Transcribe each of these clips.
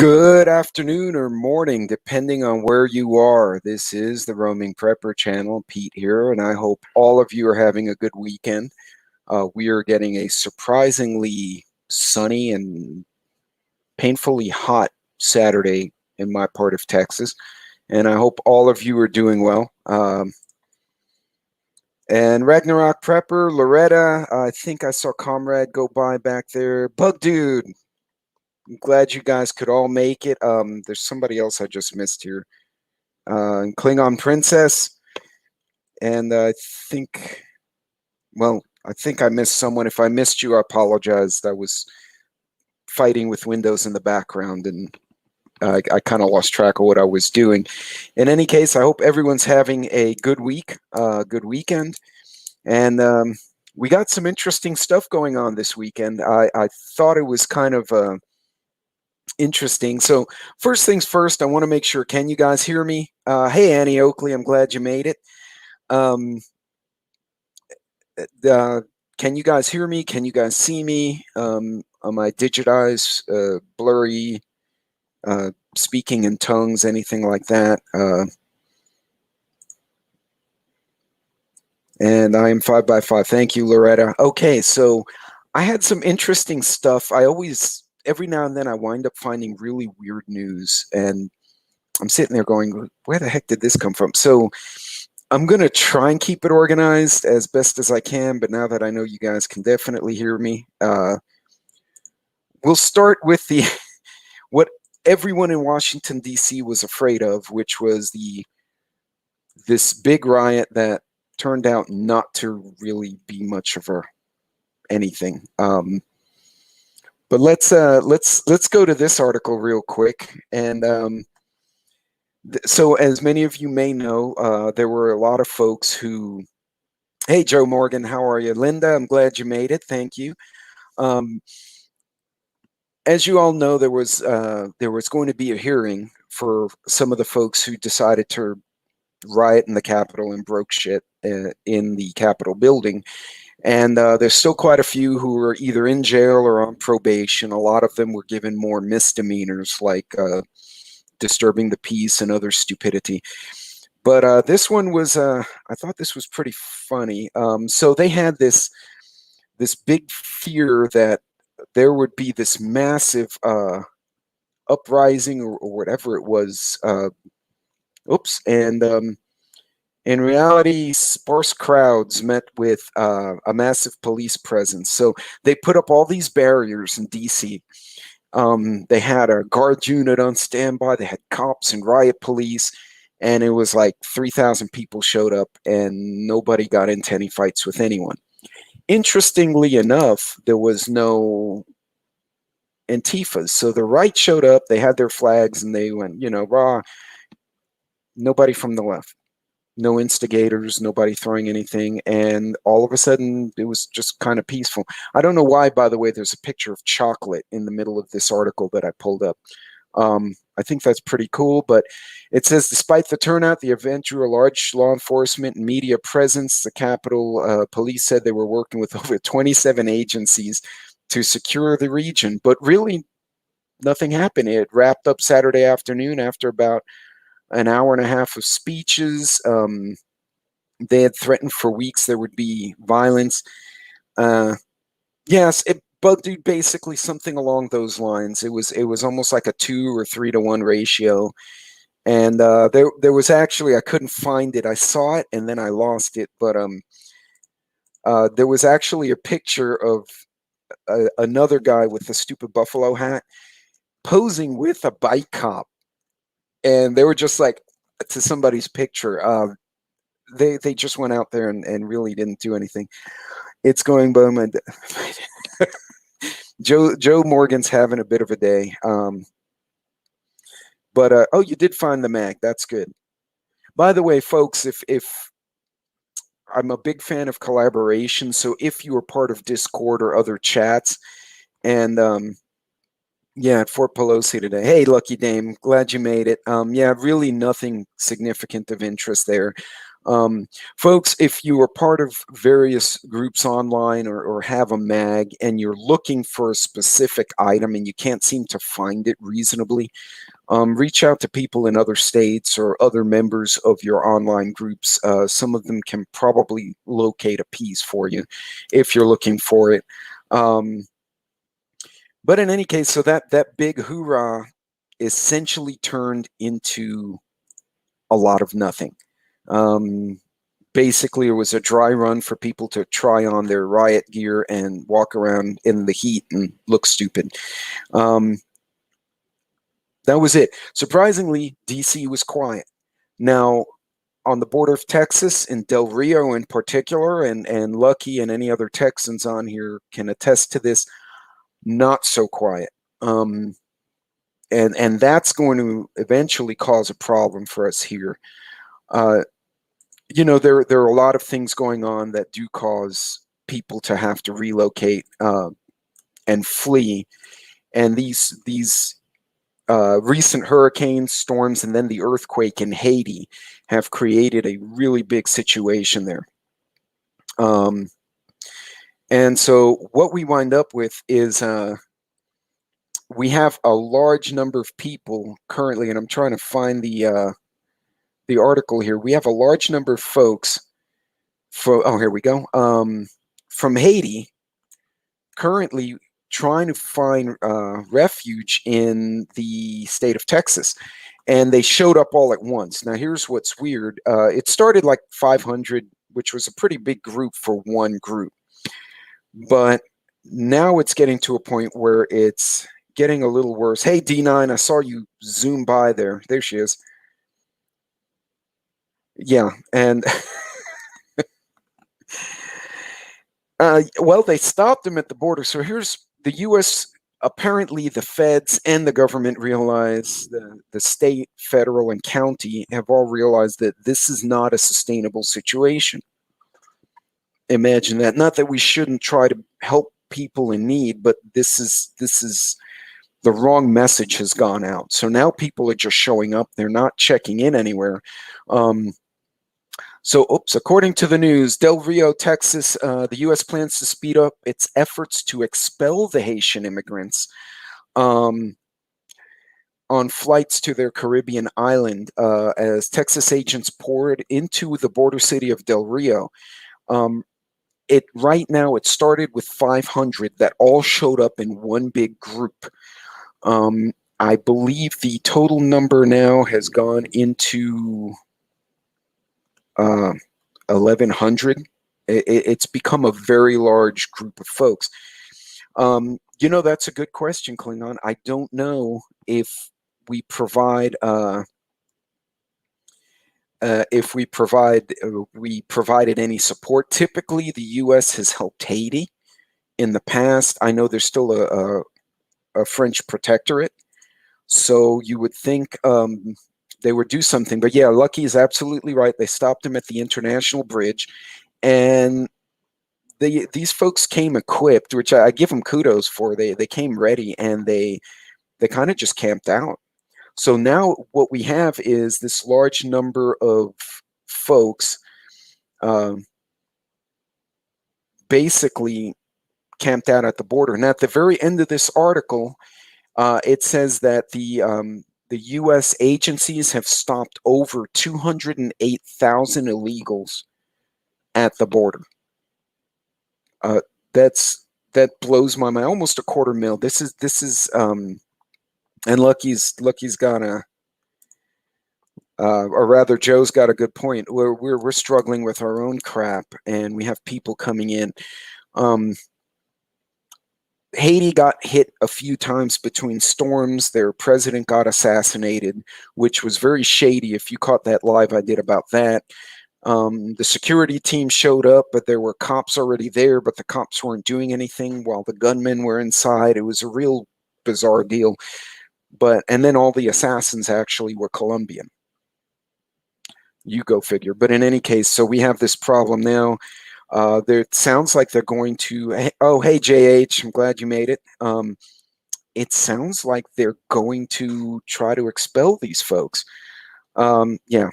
Good afternoon or morning, depending on where you are. This is the Roaming Prepper channel. Pete here, and I hope all of you are having a good weekend. We are getting a surprisingly sunny and painfully hot Saturday in my part of Texas, and I hope all of you are doing well. And Ragnarok Prepper, Loretta, I think I saw Comrade go by back there. Bug Dude, I'm glad you guys could all make it. There's somebody else I just missed here. Klingon Princess. And I think I missed someone. If I missed you, I apologize. I was fighting with Windows in the background, and I kind of lost track of what I was doing. In any case, I hope everyone's having a good week, good weekend. And we got some interesting stuff going on this weekend. I thought it was kind of interesting. So first things first, I want to make sure, can you guys hear me? Hey, Annie Oakley, I'm glad you made it. Can you guys hear me? Can you guys see me? Am I digitized, blurry, speaking in tongues, anything like that? And I am 5x5. Thank you, Loretta. Okay, so I had some interesting stuff. Every now and then I wind up finding really weird news, and I'm sitting there going, where the heck did this come from? So I'm going to try and keep it organized as best as I can, but now that I know you guys can definitely hear me, we'll start with what everyone in Washington, D.C. was afraid of, which was this big riot that turned out not to really be much of anything. But let's go to this article real quick. And so, as many of you may know, there were a lot of folks who. Hey, Joe Morgan, how are you? Linda, I'm glad you made it. Thank you. As you all know, there was going to be a hearing for some of the folks who decided to riot in the Capitol and broke shit in the Capitol building. And there's still quite a few who are either in jail or on probation. A lot of them were given more misdemeanors like disturbing the peace and other stupidity. But this one was, I thought this was pretty funny. So they had this big fear that there would be this massive uprising or whatever it was. And in reality, sparse crowds met with a massive police presence. So they put up all these barriers in D.C. They had a guard unit on standby. They had cops and riot police. And it was like 3,000 people showed up, and nobody got into any fights with anyone. Interestingly enough, there was no Antifas. So the right showed up. They had their flags, and they went, rah. Nobody from the left. No instigators, nobody throwing anything, and all of a sudden it was just kind of peaceful. I don't know why, by the way, there's a picture of chocolate in the middle of this article that I pulled up. I think that's pretty cool, but it says, despite the turnout, the event drew a large law enforcement and media presence. The Capitol Police said they were working with over 27 agencies to secure the region, but really nothing happened. It wrapped up Saturday afternoon after about an hour and a half of speeches. They had threatened for weeks there would be violence. Yes, it bugged you, basically something along those lines. It was almost like a 2 or 3 to 1 ratio. And there was actually, I couldn't find it. I saw it and then I lost it. But there was actually a picture of another guy with a stupid buffalo hat posing with a bike cop. And they were just like, to somebody's picture, they just went out there and really didn't do anything. It's going boom. And Joe Morgan's having a bit of a day. But oh, you did find the mag. That's good. By the way, folks, if I'm a big fan of collaboration, so if you are part of Discord or other chats, and yeah, at Fort Pelosi today. Hey, Lucky Dame, glad you made it. Yeah, really nothing significant of interest there. Folks, if you are part of various groups online or have a mag and you're looking for a specific item and you can't seem to find it reasonably, reach out to people in other states or other members of your online groups. Some of them can probably locate a piece for you if you're looking for it. But in any case, so that big hoorah essentially turned into a lot of nothing. Basically, it was a dry run for people to try on their riot gear and walk around in the heat and look stupid. That was it. Surprisingly, DC was quiet. Now, on the border of Texas, in Del Rio in particular, and Lucky and any other Texans on here can attest to this, not so quiet. And that's going to eventually cause a problem for us here. You know, there are a lot of things going on that do cause people to have to relocate and flee. And these recent hurricanes, storms, and then the earthquake in Haiti have created a really big situation there. And so what we wind up with is we have a large number of people currently, and I'm trying to find the article here. We have a large number of folks here we go, from Haiti currently trying to find refuge in the state of Texas. And they showed up all at once. Now, here's what's weird. It started like 500, which was a pretty big group for one group. But now it's getting to a point where it's getting a little worse. Hey, D9, I saw you zoom by there. There she is. Yeah, and well, they stopped him at the border. So here's the U.S. Apparently, the feds and the government realize, the state, federal, and county have all realized that this is not a sustainable situation. Imagine that. Not that we shouldn't try to help people in need, but this is the wrong message has gone out. So now people are just showing up. They're not checking in anywhere. According to the news, Del Rio, Texas, the U.S. plans to speed up its efforts to expel the Haitian immigrants on flights to their Caribbean island as Texas agents poured into the border city of Del Rio. Right now, it started with 500 that all showed up in one big group. I believe the total number now has gone into 1,100. It's become a very large group of folks. You know, that's a good question, Klingon. I don't know if we provided any support. Typically, the U.S. has helped Haiti in the past. I know there's still a French protectorate, so you would think they would do something. But yeah, Lucky is absolutely right. They stopped him at the international bridge, and these folks came equipped, which I give them kudos for. They came ready, and they kind of just camped out. So now what we have is this large number of folks basically camped out at the border. And at the very end of this article, it says that the U.S. agencies have stopped over 208,000 illegals at the border. That blows my mind. Almost a 250,000. This is and Lucky's got or rather, Joe's got a good point. We're struggling with our own crap, and we have people coming in. Haiti got hit a few times between storms. Their president got assassinated, which was very shady. If you caught that live, I did about that. The security team showed up, but there were cops already there, but the cops weren't doing anything while the gunmen were inside. It was a real bizarre deal. And then all the assassins actually were Colombian. You go figure. But in any case, so we have this problem now. It sounds like they're going to. Oh, hey, JH, I'm glad you made it. It sounds like they're going to try to expel these folks. Yeah.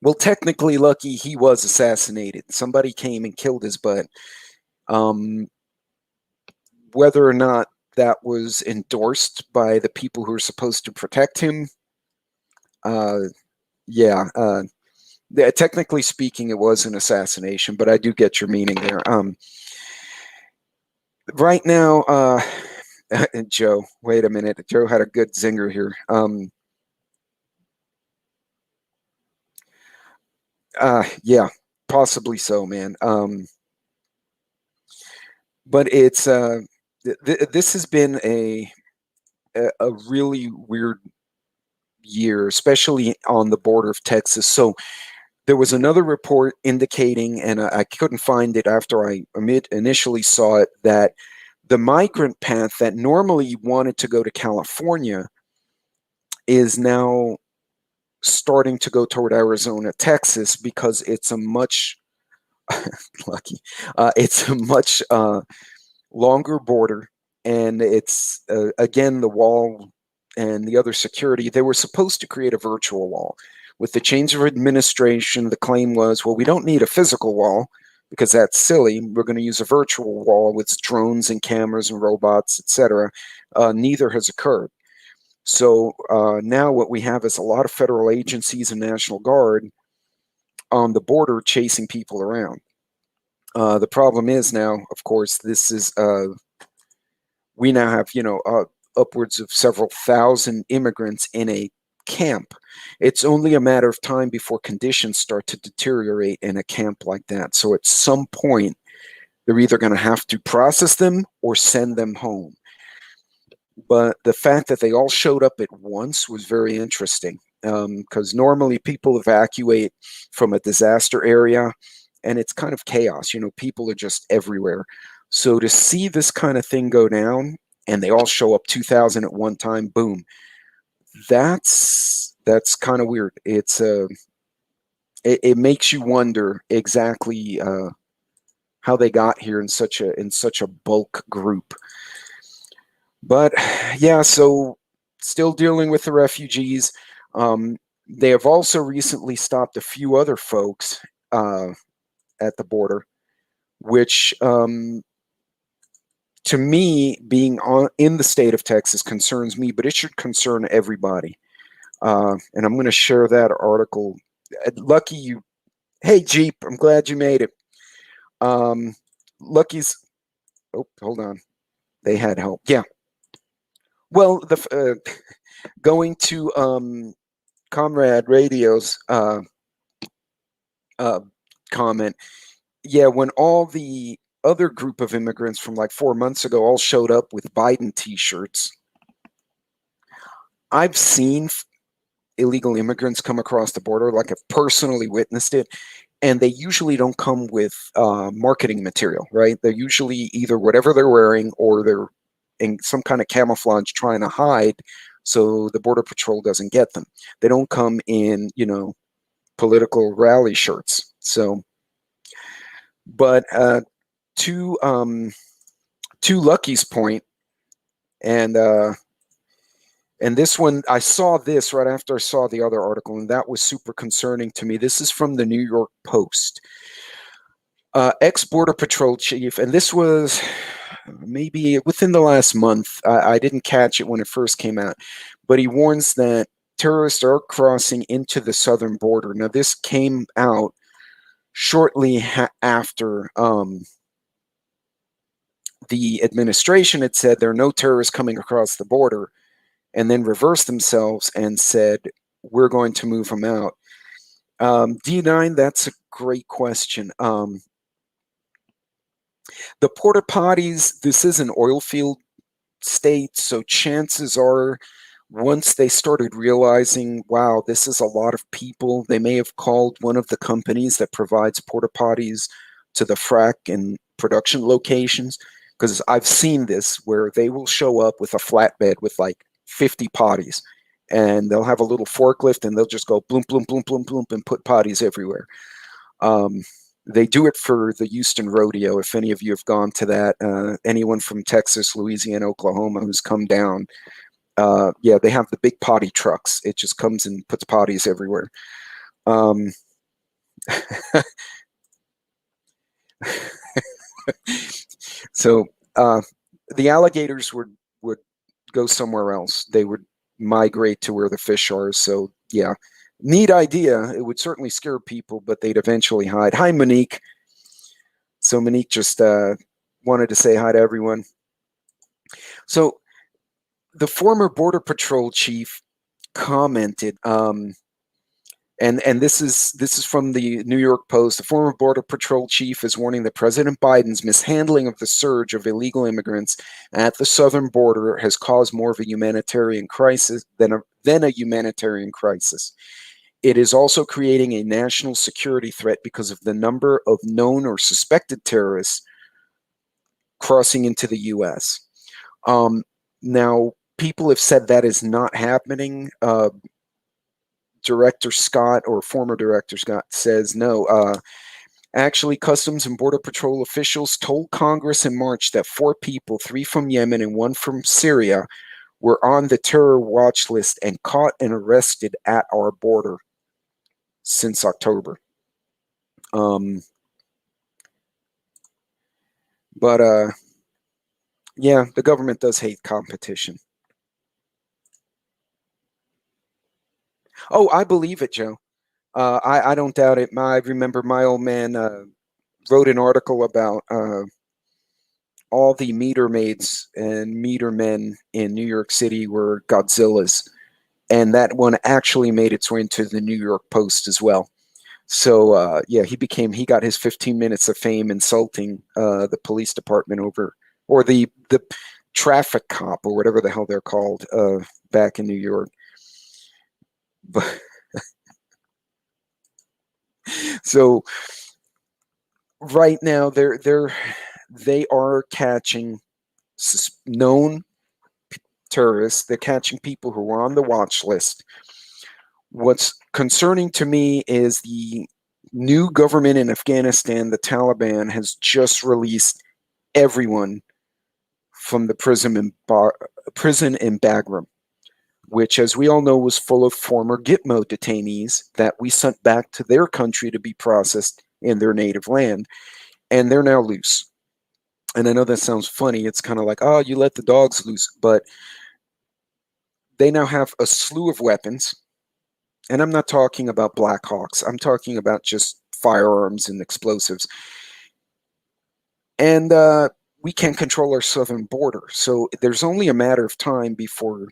Well, technically, Lucky, he was assassinated. Somebody came and killed his butt. Um, whether or not that was endorsed by the people who are supposed to protect him, uh, yeah, technically speaking, it was an assassination, but I do get your meaning there. Right now, Joe, wait a minute. Joe had a good zinger here. Yeah, possibly so, man. But it's this has been a really weird year, especially on the border of Texas. So there was another report indicating, and I couldn't find it after I initially saw it, that the migrant path that normally wanted to go to California is now starting to go toward Arizona, Texas, because it's a much lucky, it's a much longer border, and it's again the wall and the other security. They were supposed to create a virtual wall. With the change of administration, the claim was, well, we don't need a physical wall because that's silly. We're going to use a virtual wall with drones and cameras and robots, etc. Neither has occurred. So now what we have is a lot of federal agencies and National Guard on the border chasing people around. The problem is now, of course, this is we now have upwards of several thousand immigrants in a camp. It's only a matter of time before conditions start to deteriorate in a camp like that. So at some point, they're either going to have to process them or send them home. But the fact that they all showed up at once was very interesting, because normally people evacuate from a disaster area and it's kind of chaos. People are just everywhere. So to see this kind of thing go down and they all show up 2,000 at one time, boom, that's kind of weird. It makes you wonder exactly how they got here in such a bulk group. But yeah, so still dealing with the refugees. They have also recently stopped a few other folks at the border, which to me, being in the state of Texas concerns me, but it should concern everybody. And I'm going to share that article. Lucky you. Hey, Jeep, I'm glad you made it. Lucky's. Oh, hold on. They had help. Yeah. Well, going to Comrade Radio's comment. Yeah, when all the other group of immigrants from like 4 months ago all showed up with Biden T-shirts, I've seen illegal immigrants come across the border, like I've personally witnessed it, and they usually don't come with marketing material, right? They're usually either whatever they're wearing or they're in some kind of camouflage trying to hide so the Border Patrol doesn't get them. They don't come in, political rally shirts. So, but to Lucky's point, and this one, I saw this right after I saw the other article, and that was super concerning to me. This is from the New York Post. Ex-Border Patrol chief, and this was maybe within the last month. I didn't catch it when it first came out, but he warns that terrorists are crossing into the southern border. Now, this came out shortly after the administration had said there are no terrorists coming across the border, and then reversed themselves and said, we're going to move them out. D9, that's a great question. The porta potties, this is an oil field state, so chances are once they started realizing, wow, this is a lot of people, they may have called one of the companies that provides porta potties to the frac and production locations, because I've seen this where they will show up with a flatbed with like 50 potties, and they'll have a little forklift and they'll just go bloom, bloom, bloom, bloom, bloom, and put potties everywhere. They do it for the Houston Rodeo. If any of you have gone to that, anyone from Texas, Louisiana, Oklahoma who's come down, yeah, they have the big potty trucks. It just comes and puts potties everywhere. So the alligators would go somewhere else. They would migrate to where the fish are. So yeah, neat idea. It would certainly scare people, but they'd eventually hide. Hi, Monique. So Monique just wanted to say hi to everyone. So the former Border Patrol chief commented, and this is from the New York Post. The former Border Patrol chief is warning that President Biden's mishandling of the surge of illegal immigrants at the southern border has caused more of a humanitarian crisis than a humanitarian crisis. It is also creating a national security threat because of the number of known or suspected terrorists crossing into the U.S. Now, people have said that is not happening. Director Scott, or former Director Scott, says no. Actually, Customs and Border Patrol officials told Congress in March that 4 people, 3 from Yemen and 1 from Syria, were on the terror watch list and caught and arrested at our border since October. But yeah, the government does hate competition. Oh, I believe it, Joe. I don't doubt it. I remember my old man wrote an article about all the meter maids and meter men in New York City were Godzillas. And that one actually made its way into the New York Post as well. So yeah, he got his 15 minutes of fame insulting the police department over, or the traffic cop, or whatever the hell they're called, back in New York. But so right now they are catching known terrorists. They're catching people who are on the watch list. What's concerning to me is the new government in Afghanistan, the Taliban, has just released everyone from the prison in Bagram, which, as we all know, was full of former Gitmo detainees that we sent back to their country to be processed in their native land, and they're now loose. And I know that sounds funny. It's kind of like, oh, you let the dogs loose, but they now have a slew of weapons. And I'm not talking about Black Hawks. I'm talking about just firearms and explosives. And we can't control our southern border. So there's only a matter of time before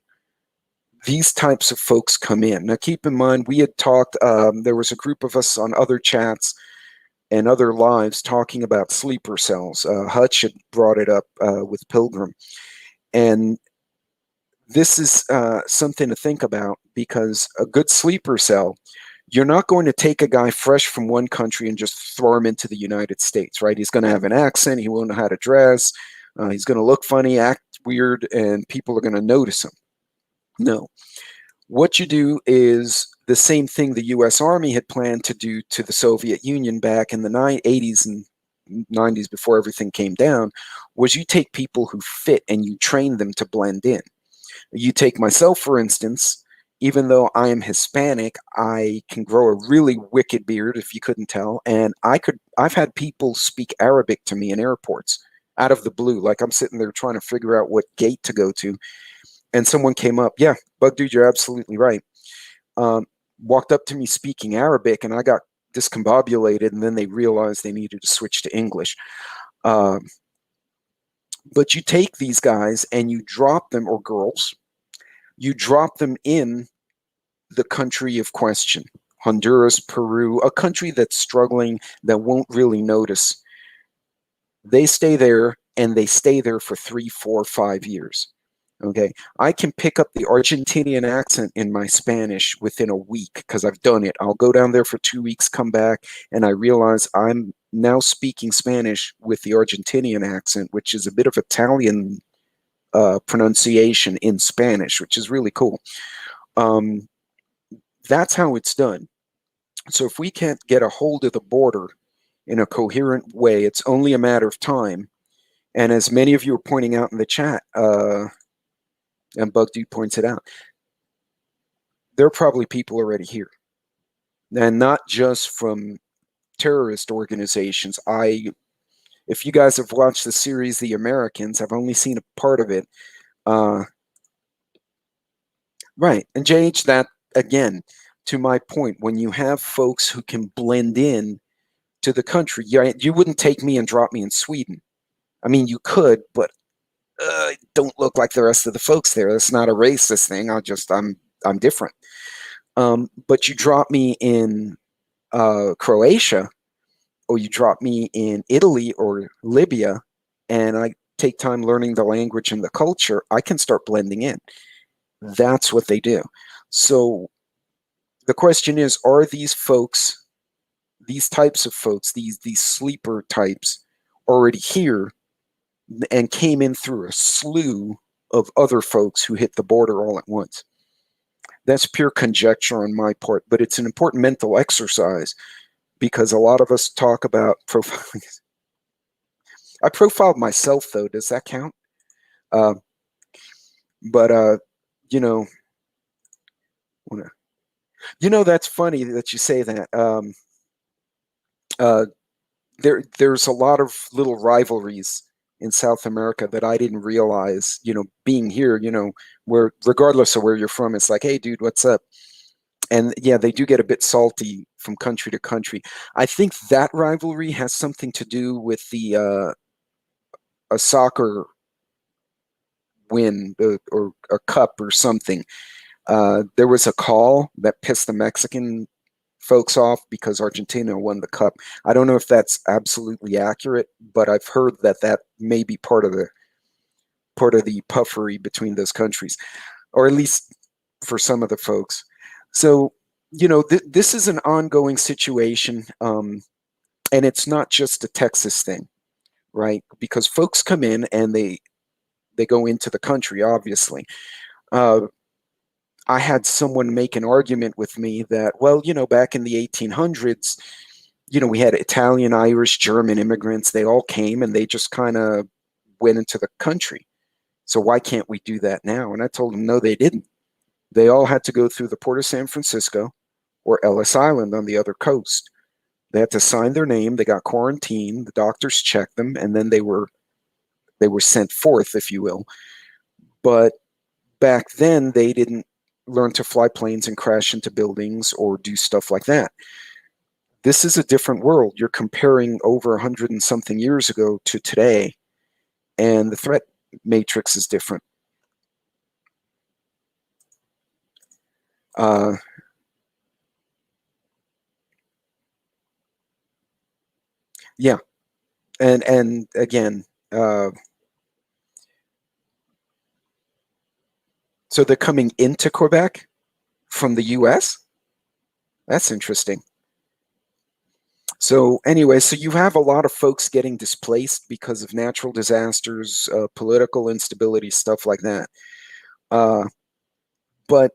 these types of folks come in. Now, keep in mind, we had talked, there was a group of us on other chats and other lives talking about sleeper cells. Hutch had brought it up with Pilgrim. And this is something to think about, because a good sleeper cell, you're not going to take a guy fresh from one country and just throw him into the United States, right? He's going to have an accent. He won't know how to dress. He's going to look funny, act weird, and people are going to notice him. No. What you do is the same thing the U.S. Army had planned to do to the Soviet Union back in the 80s and 90s, before everything came down, was you take people who fit and you train them to blend in. You take myself, for instance. Even though I am Hispanic, I can grow a really wicked beard, if you couldn't tell. And I've had people speak Arabic to me in airports out of the blue. Like, I'm sitting there trying to figure out what gate to go to. And someone came up, yeah, Bug Dude, you're absolutely right. Walked up to me speaking Arabic, and I got discombobulated, and then they realized they needed to switch to English. But you take these guys and you drop them, or girls, you drop them in the country of question, Honduras, Peru, a country that's struggling, that won't really notice. They stay there, and they stay there for 3, 4, 5 years. Okay, I can pick up the Argentinian accent in my Spanish within a week, because I've done it. I'll go down there for 2 weeks, come back, and I realize I'm now speaking Spanish with the Argentinian accent, which is a bit of Italian pronunciation in Spanish, which is really cool. That's how it's done. So if we can't get a hold of the border in a coherent way, it's only a matter of time. And as many of you are pointing out in the chat, and Bug Dude points it out, there are probably people already here. And not just from terrorist organizations. If you guys have watched the series The Americans, I've only seen a part of it. Right. And JH, that again, to my point, when you have folks who can blend in to the country, you wouldn't take me and drop me in Sweden. I mean, you could, but don't look like the rest of the folks there. That's not a racist thing. I'm different. But you drop me in Croatia, or you drop me in Italy or Libya, and I take time learning the language and the culture, I can start blending in. That's what they do. So the question is, are these folks, these types of folks, these sleeper types, already here and came in through a slew of other folks who hit the border all at once? That's pure conjecture on my part, but it's an important mental exercise, because a lot of us talk about profiling. I profiled myself, though. Does that count? But you know, that's funny that you say that. There's a lot of little rivalries in South America that I didn't realize. Being here, where regardless of where you're from, it's like, hey, dude, what's up? And yeah, they do get a bit salty from country to country. I think that rivalry has something to do with the a soccer win, or a cup or something. There was a call that pissed the Mexican folks off because Argentina won the cup. I don't know if that's absolutely accurate, but I've heard that may be part of the puffery between those countries, or at least for some of the folks. So, this is an ongoing situation, and it's not just a Texas thing, right? Because folks come in and they go into the country, obviously. I had someone make an argument with me that, well, back in the 1800s, we had Italian, Irish, German immigrants. They all came and they just kind of went into the country. So why can't we do that now? And I told them, no, they didn't. They all had to go through the port of San Francisco or Ellis Island on the other coast. They had to sign their name. They got quarantined. The doctors checked them, and then they were sent forth, if you will. But back then, they didn't learn to fly planes and crash into buildings or do stuff like that. This is a different world. You're comparing over 100 and something years ago to today, and the threat matrix is different. Yeah, and again, so they're coming into Quebec from the U.S. That's interesting. So anyway, so you have a lot of folks getting displaced because of natural disasters, political instability, stuff like that. But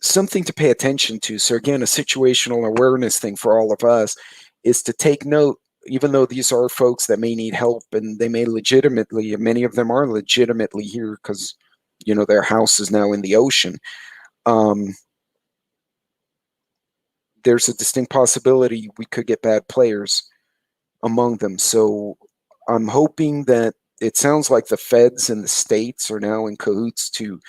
something to pay attention to. So again, a situational awareness thing for all of us is to take note, even though these are folks that may need help, and they may legitimately, many of them are legitimately here because, their house is now in the ocean. There's a distinct possibility we could get bad players among them. So I'm hoping that it sounds like the feds and the states are now in cahoots to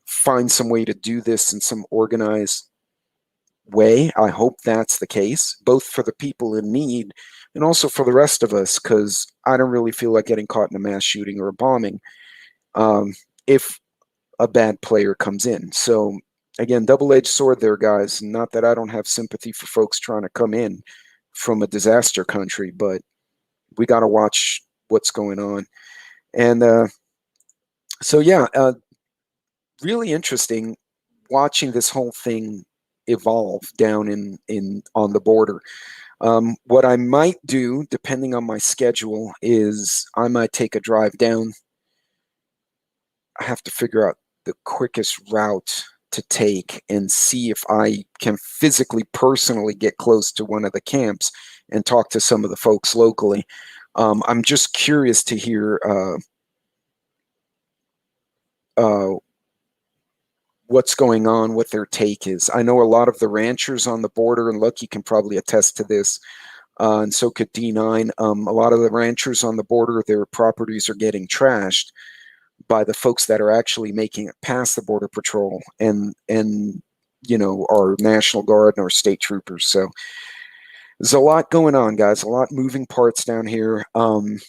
find some way to do this in some organized way. I hope that's the case, both for the people in need and also for the rest of us, because I don't really feel like getting caught in a mass shooting or a bombing if a bad player comes in. So again, double-edged sword there, guys. Not that I don't have sympathy for folks trying to come in from a disaster country, but we got to watch what's going on. And so, yeah, really interesting watching this whole thing evolve down in on the border. What I might do, depending on my schedule, is I might take a drive down. I have to figure out the quickest route to take and see if I can physically, personally get close to one of the camps and talk to some of the folks locally. I'm just curious to hear what's going on, what their take is. I know a lot of the ranchers on the border, and Lucky can probably attest to this, and so could D9. A lot of the ranchers on the border, their properties are getting trashed by the folks that are actually making it past the border patrol and our National Guard and our state troopers. So there's a lot going on, guys. A lot moving parts down here, and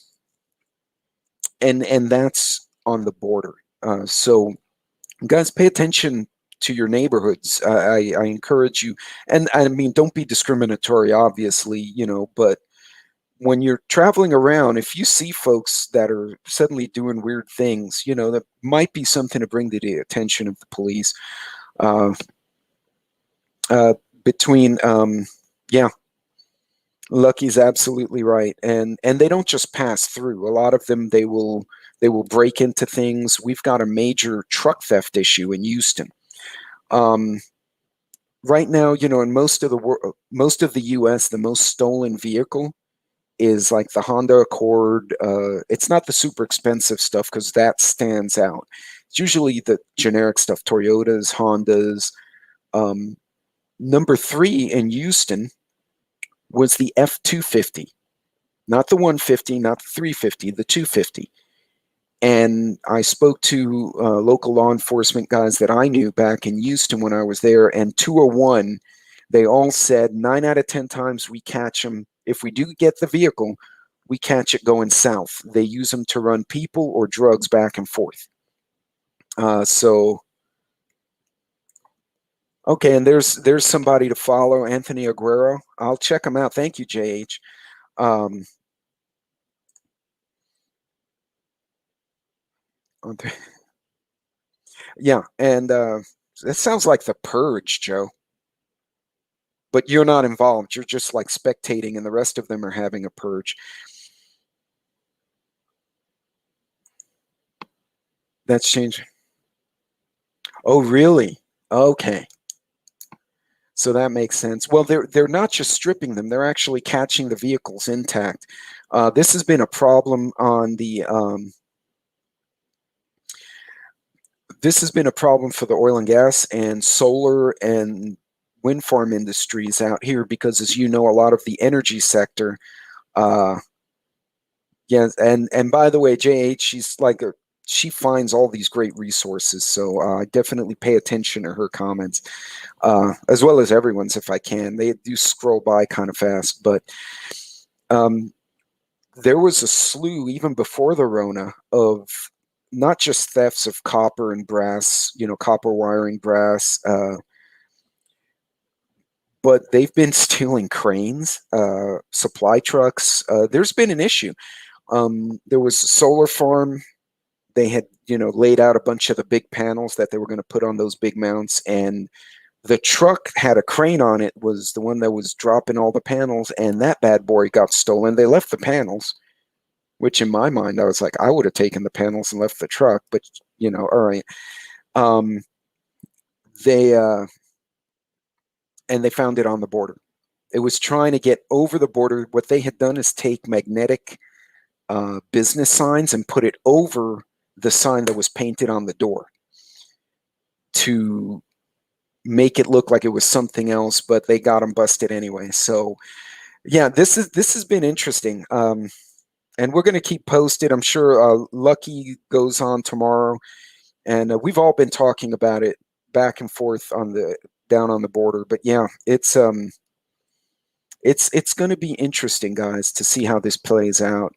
that's on the border. So guys, pay attention to your neighborhoods. I encourage you, and I mean, don't be discriminatory, obviously, but when you're traveling around, if you see folks that are suddenly doing weird things, that might be something to bring to the attention of the police. Between, yeah, Lucky's absolutely right, and they don't just pass through. A lot of them, they will break into things. We've got a major truck theft issue in Houston. Right now, in most of the U.S., the most stolen vehicle is like the Honda Accord. It's not the super expensive stuff because that stands out. It's usually the generic stuff, Toyotas, Hondas. Number 3 in Houston was the F-250, not the 150, not the 350, the 250. And I spoke to local law enforcement guys that I knew back in Houston when I was there, and 201, they all said 9 out of 10 times we catch them. If we do get the vehicle, we catch it going south. They use them to run people or drugs back and forth. Okay, and there's somebody to follow, Anthony Aguero. I'll check him out. Thank you, JH. Yeah, and that sounds like The Purge, Joe. But you're not involved. You're just like spectating, and the rest of them are having a purge. That's changing. Oh, really? Okay. So that makes sense. Well, they're not just stripping them; they're actually catching the vehicles intact. This has been a problem on the. This has been a problem for the oil and gas and solar and wind farm industries out here because, as you know, a lot of the energy sector. Yeah, and by the way, JH, she finds all these great resources, so I definitely pay attention to her comments, as well as everyone's if I can. They do scroll by kind of fast, but there was a slew even before the Rona of not just thefts of copper and brass, copper wiring, brass, but they've been stealing cranes, supply trucks. There's been an issue. There was a solar farm. They had, laid out a bunch of the big panels that they were going to put on those big mounts, and the truck had a crane on it, was the one that was dropping all the panels, and that bad boy got stolen. They left the panels, which in my mind, I was like, I would have taken the panels and left the truck, but, all right. And they found it on the border. It was trying to get over the border. What they had done is take magnetic business signs and put it over the sign that was painted on the door to make it look like it was something else, but they got them busted anyway. So yeah, this has been interesting. And we're going to keep posted. I'm sure Lucky goes on tomorrow, and we've all been talking about it back and forth down on the border. But yeah, it's going to be interesting, guys, to see how this plays out.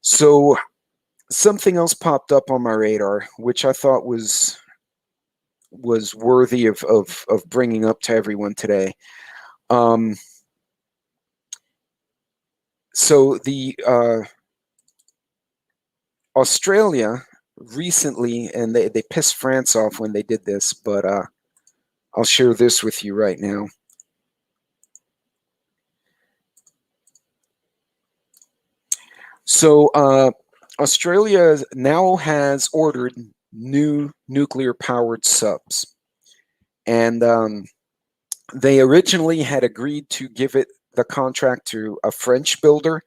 So something else popped up on my radar, which I thought was worthy of bringing up to everyone today. So the Australia recently, and they pissed France off when they did this, but I'll share this with you right now. So Australia now has ordered new nuclear-powered subs, and they originally had agreed to give it the contract to a French builder,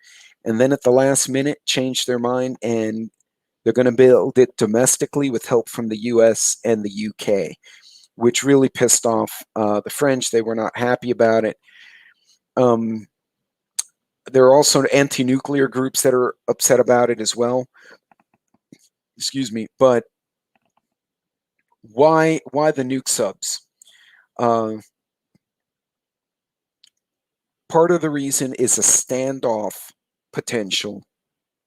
and then at the last minute changed their mind and They're going to build it domestically with help from the US and the UK, which really pissed off the French. They were not happy about it. There are also anti-nuclear groups that are upset about it as well. Excuse me. But why the nuke subs? Part of the reason is a standoff potential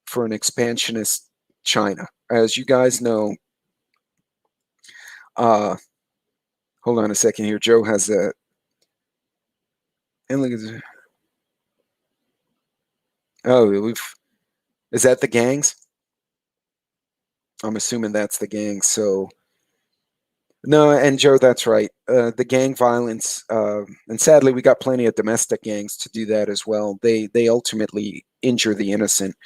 for an expansionist China. As you guys know, hold on a second here. Joe has a, and look at this. Oh, is that the gangs? I'm assuming that's the gangs. So no, and Joe, that's right. The gang violence, and sadly, we got plenty of domestic gangs to do that as well. They ultimately injure the innocent,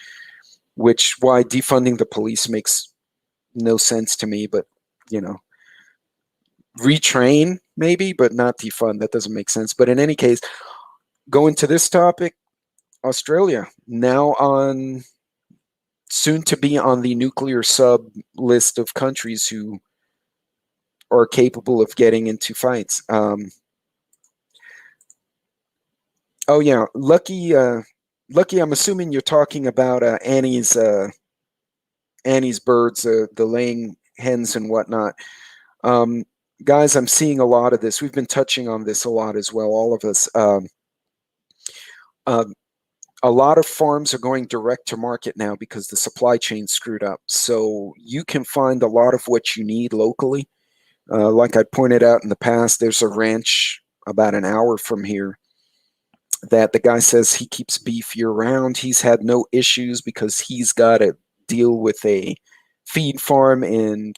which why defunding the police makes no sense to me. But you know, retrain maybe, but not defund. That doesn't make sense. But in any case, going to this topic, Australia now on soon to be on the nuclear sub list of countries who are capable of getting into fights. Oh yeah, lucky. Lucky. I'm assuming you're talking about Annie's birds, the laying hens and whatnot. Um, Guys, I'm seeing a lot of this. We've been touching on this a lot as well, all of us. Uh, a lot of farms are going direct to market now because the supply chain screwed up. So you can find a lot of what you need locally. Like I pointed out in the past, there's a ranch about an hour from here that the guy says he keeps beef year round. He's had no issues because he's got to deal with a feed farm in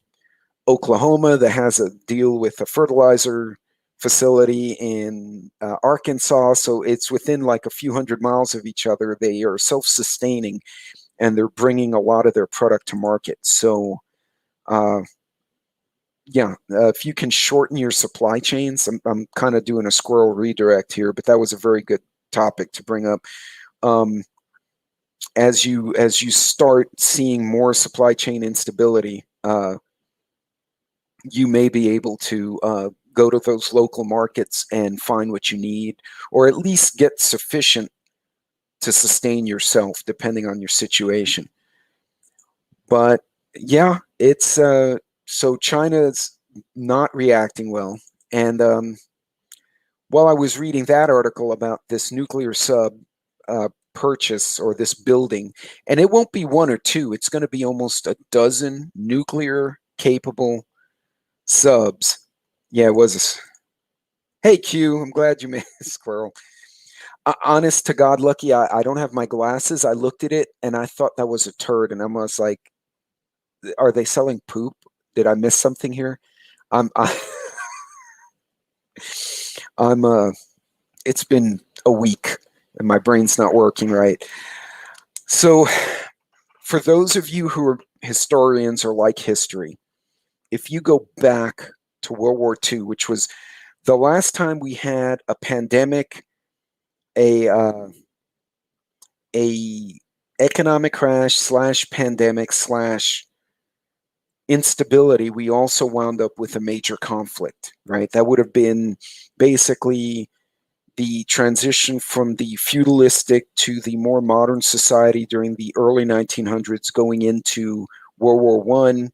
Oklahoma that has a deal with a fertilizer facility in Arkansas. So it's within like a few hundred miles of each other. They are self sustaining and they're bringing a lot of their product to market. So, if you can shorten your supply chains, I'm kind of doing a squirrel redirect here, but that was a very good topic to bring up. As you start seeing more supply chain instability, you may be able to go to those local markets and find what you need, or at least get sufficient to sustain yourself, depending on your situation. But yeah, it's so China's not reacting well. And while I was reading that article about this nuclear sub purchase or this building, and it won't be one or two, it's going to be almost a dozen nuclear capable subs. Yeah, it was. Hey, Q, I'm glad you made a squirrel. Honest to God, Lucky, I don't have my glasses. I looked at it and I thought that was a turd, and I was like, "Are they selling poop? Did I miss something here?" I'm, I, I'm. It's been a week, and my brain's not working right. So, for those of you who are historians or like history, if you go back to World War II, which was the last time we had a pandemic, a a economic crash slash pandemic slash instability, we also wound up with a major conflict, right? That would have been basically the transition from the feudalistic to the more modern society during the early 1900s, going into World War One,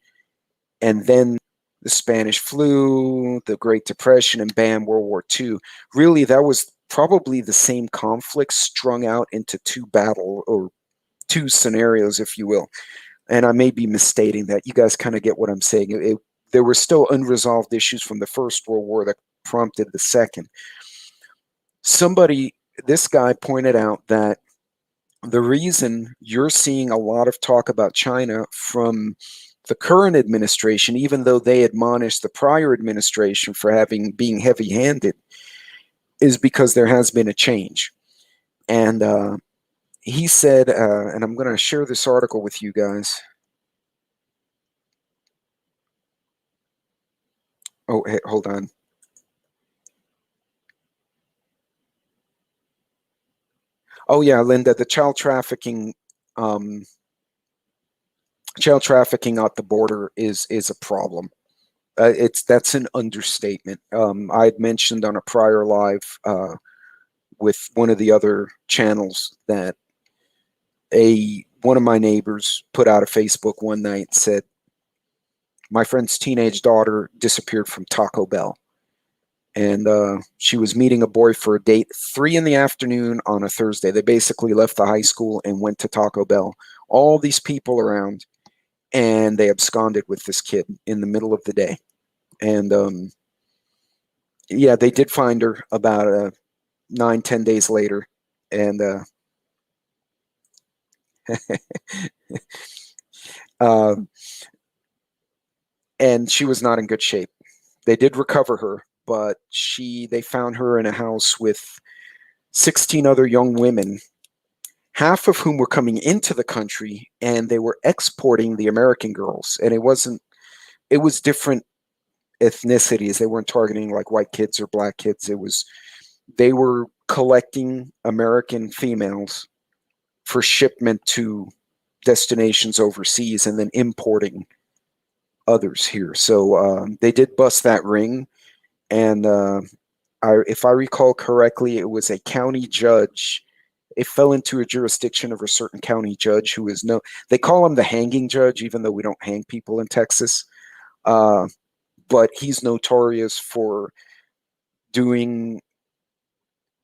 and then the Spanish flu, the Great Depression, and bam, World War II. Really, that was probably the same conflict strung out into two scenarios, if you will. And I may be misstating that. You guys kind of get what I'm saying. There were still unresolved issues from the First World War that prompted the second. This guy pointed out that the reason you're seeing a lot of talk about China from the current administration, even though they admonished the prior administration for being heavy-handed, is because there has been a change. And he said, and I'm going to share this article with you guys. Oh, hey, hold on. Oh yeah, Linda, the child trafficking at the border is a problem. That's an understatement. I had mentioned on a prior live with one of the other channels that one of my neighbors put out a Facebook one night and said, my friend's teenage daughter disappeared from Taco Bell. And she was meeting a boy for a date 3 p.m. on a Thursday. They basically left the high school and went to Taco Bell. All these people around, and they absconded with this kid in the middle of the day. And yeah, they did find her about 9-10 days later, and uh, and she was not in good shape. They did recover her, but they found her in a house with 16 other young women, half of whom were coming into the country, and they were exporting the American girls. And it was different ethnicities. They weren't targeting like white kids or black kids. They were collecting American females for shipment to destinations overseas and then importing others here. So they did bust that ring. And if I recall correctly, it was a county judge. It fell into a jurisdiction of a certain county judge who is they call him the hanging judge, even though we don't hang people in Texas. But he's notorious for doing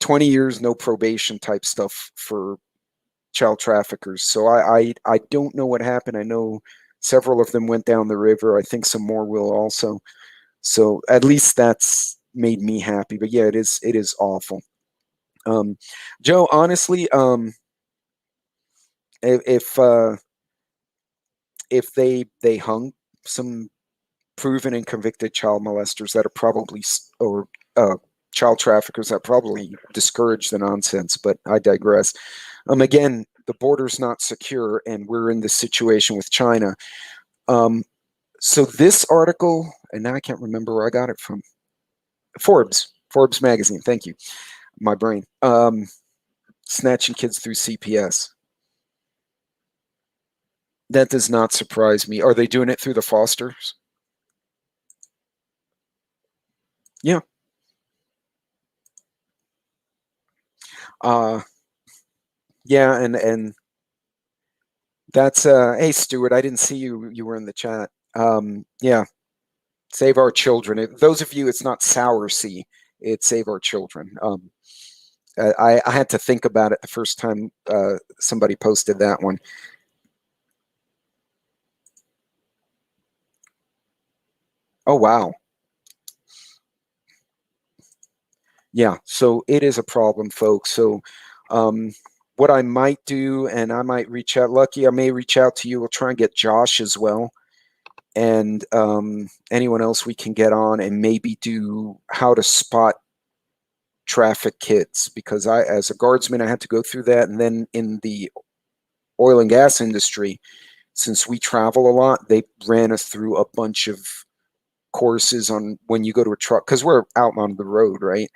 20 years, no probation type stuff for child traffickers. So I don't know what happened. I know several of them went down the river. I think some more will also. So at least that's made me happy. But yeah, it is awful. Joe, honestly, if they hung some proven and convicted child molesters that are probably or child traffickers, that probably discourage the nonsense. But I digress. Again, the border's not secure, and we're in this situation with China. So this article, and now I can't remember where I got it from. Forbes magazine. Thank you. My brain. Snatching kids through CPS. That does not surprise me. Are they doing it through the fosters? Yeah. Yeah, and that's hey Stuart, I didn't see you were in the chat. Yeah. Save our children. Those of you, it's not sour sea, it's save our children. I had to think about it the first time somebody posted that one. Oh, wow. Yeah, so it is a problem, folks. So what I might do, and I might reach out, Lucky, I may reach out to you. We'll try and get Josh as well. And anyone else we can get on, and maybe do how to spot traffic kids, because as a guardsman, I had to go through that. And then in the oil and gas industry, since we travel a lot, they ran us through a bunch of courses on when you go to a truck, because we're out on the road, right?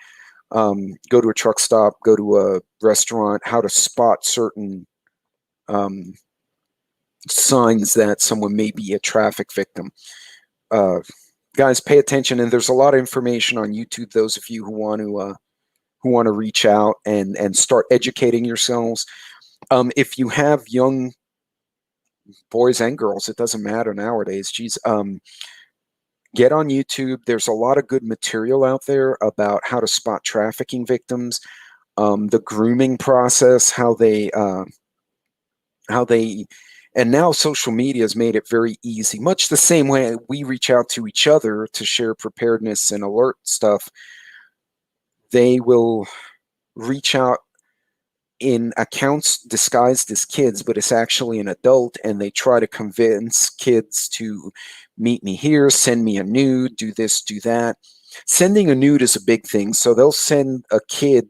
Go to a truck stop, go to a restaurant, how to spot certain signs that someone may be a traffic victim. Guys, pay attention, and there's a lot of information on YouTube. Those of you who want to reach out and start educating yourselves. If you have young boys and girls, it doesn't matter nowadays. Geez, get on YouTube. There's a lot of good material out there about how to spot trafficking victims, the grooming process, how they, and now social media has made it very easy, much the same way we reach out to each other to share preparedness and alert stuff. They will reach out in accounts disguised as kids, but it's actually an adult, and they try to convince kids to meet me here, send me a nude, do this, do that. Sending a nude is a big thing. So they'll send a kid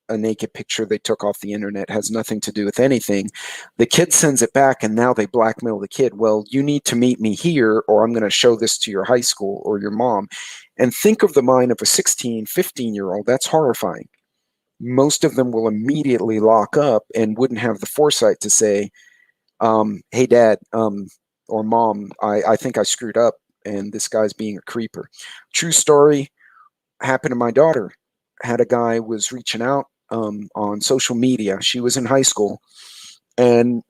a naked picture they took off the internet, has nothing to do with anything. The kid sends it back, and now they blackmail the kid. Well, you need to meet me here, or I'm going to show this to your high school or your mom. And think of the mind of a 16, 15-year-old. That's horrifying. Most of them will immediately lock up and wouldn't have the foresight to say, Hey, Dad, or Mom, I think I screwed up, and this guy's being a creeper. True story happened to my daughter. Had a guy was reaching out on social media. She was in high school, and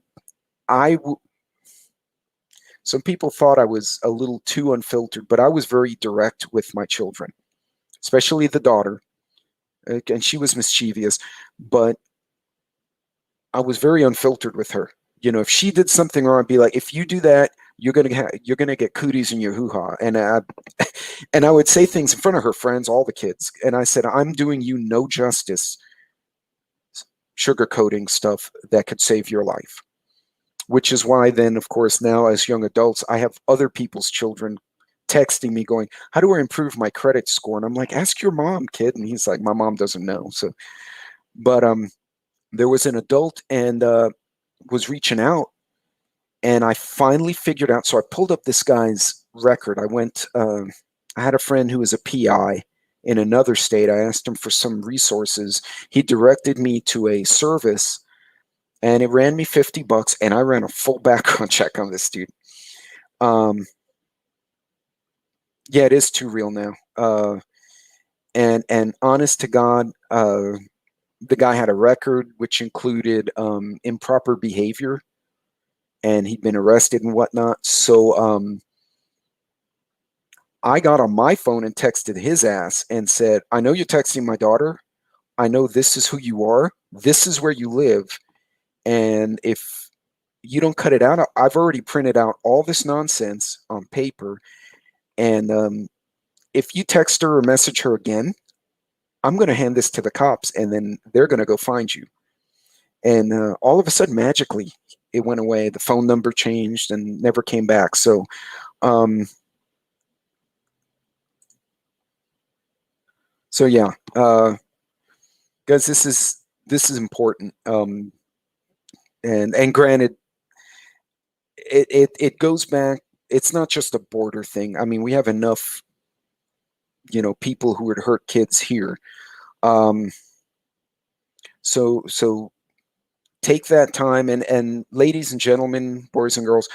some people thought I was a little too unfiltered, but I was very direct with my children, especially the daughter. And she was mischievous, but I was very unfiltered with her. You know, if she did something wrong, I'd be like, if you do that, you're gonna get cooties in your hoo ha. And and I would say things in front of her friends, all the kids, and I said, I'm doing you no justice, sugarcoating stuff that could save your life. Which is why then, of course, now as young adults, I have other people's children texting me going, how do I improve my credit score? And I'm like, ask your mom, kid. And he's like, my mom doesn't know. So, but there was an adult and was reaching out, and I finally figured out. So I pulled up this guy's record. I had a friend who was a PI in another state. I asked him for some resources. He directed me to a service, and it ran me $50, and I ran a full background check on this dude. Yeah, it is too real now. And honest to God, the guy had a record which included improper behavior, and he'd been arrested and whatnot. So I got on my phone and texted his ass and said, I know you're texting my daughter. I know this is who you are. This is where you live. And if you don't cut it out, I've already printed out all this nonsense on paper. And if you text her or message her again, I'm going to hand this to the cops, and then they're going to go find you. And all of a sudden, magically, it went away. The phone number changed and never came back. So, yeah, guys, this is important. And granted, it goes back. It's not just a border thing. I mean, we have enough, people who would hurt kids here. So take that time, and ladies and gentlemen, boys and girls,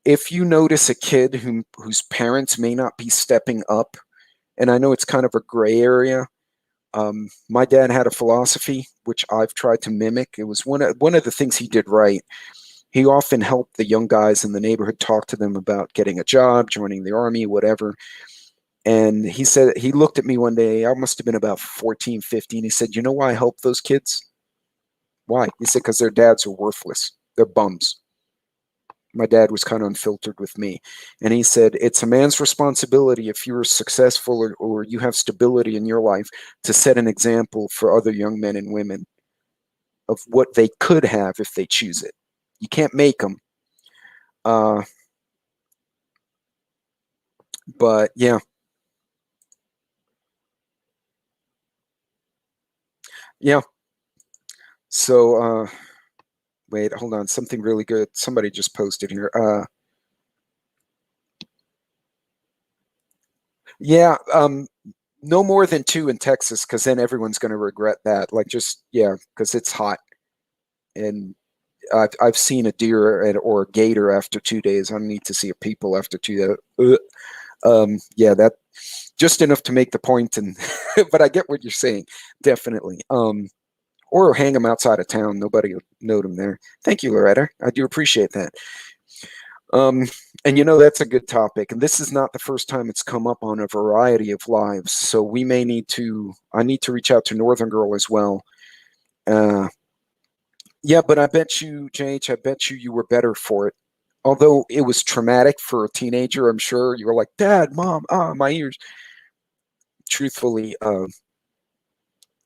if you notice a kid whose parents may not be stepping up, and I know it's kind of a gray area. My dad had a philosophy which I've tried to mimic. It was one of the things he did right. He often helped the young guys in the neighborhood, talk to them about getting a job, joining the army, whatever. And he said, he looked at me one day, I must have been about 14, 15. He said, you know why I help those kids? Why? He said, because their dads are worthless. They're bums. My dad was kind of unfiltered with me. And he said, it's a man's responsibility, if you're successful or you have stability in your life, to set an example for other young men and women of what they could have if they choose it. You can't make them. But yeah. Yeah. So, wait, hold on. Something really good. Somebody just posted here. Yeah. No more than 2 in Texas, because then everyone's going to regret that. Like, yeah, because it's hot. And I've seen a deer or a gator after 2 days. I need to see a people after 2 days. Yeah, that just enough to make the point. And but I get what you're saying, definitely. Or hang them outside of town. Nobody will know them there. Thank you, Loretta. I do appreciate that. And that's a good topic. And this is not the first time it's come up on a variety of lives. So I need to reach out to Northern Girl as well. Yeah, but I bet you, JH, I bet you were better for it. Although it was traumatic for a teenager, I'm sure you were like, Dad, Mom, my ears. Truthfully,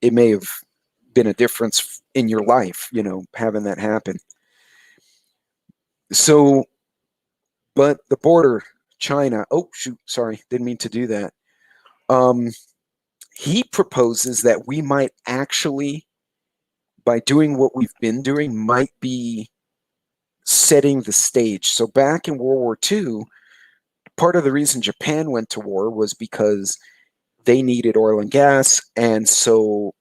it may have been a difference in your life, having that happen. So, but the border, China. Oh, shoot, sorry, didn't mean to do that. He proposes that we might actually, by doing what we've been doing, might be setting the stage. So back in World War II, part of the reason Japan went to war was because they needed oil and gas. And so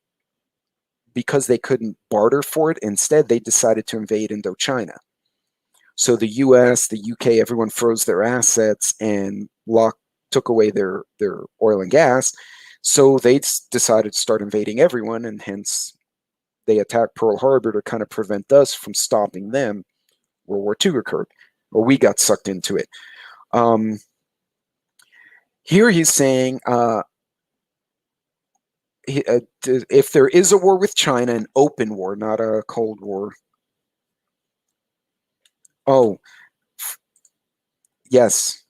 because they couldn't barter for it, instead they decided to invade Indochina. So the US, the UK, everyone froze their assets and took away their oil and gas. So they decided to start invading everyone, and hence they attacked Pearl Harbor to kind of prevent us from stopping them. World War II occurred, or we got sucked into it. Here he's saying if there is a war with China, an open war, not a Cold War. Oh, yes.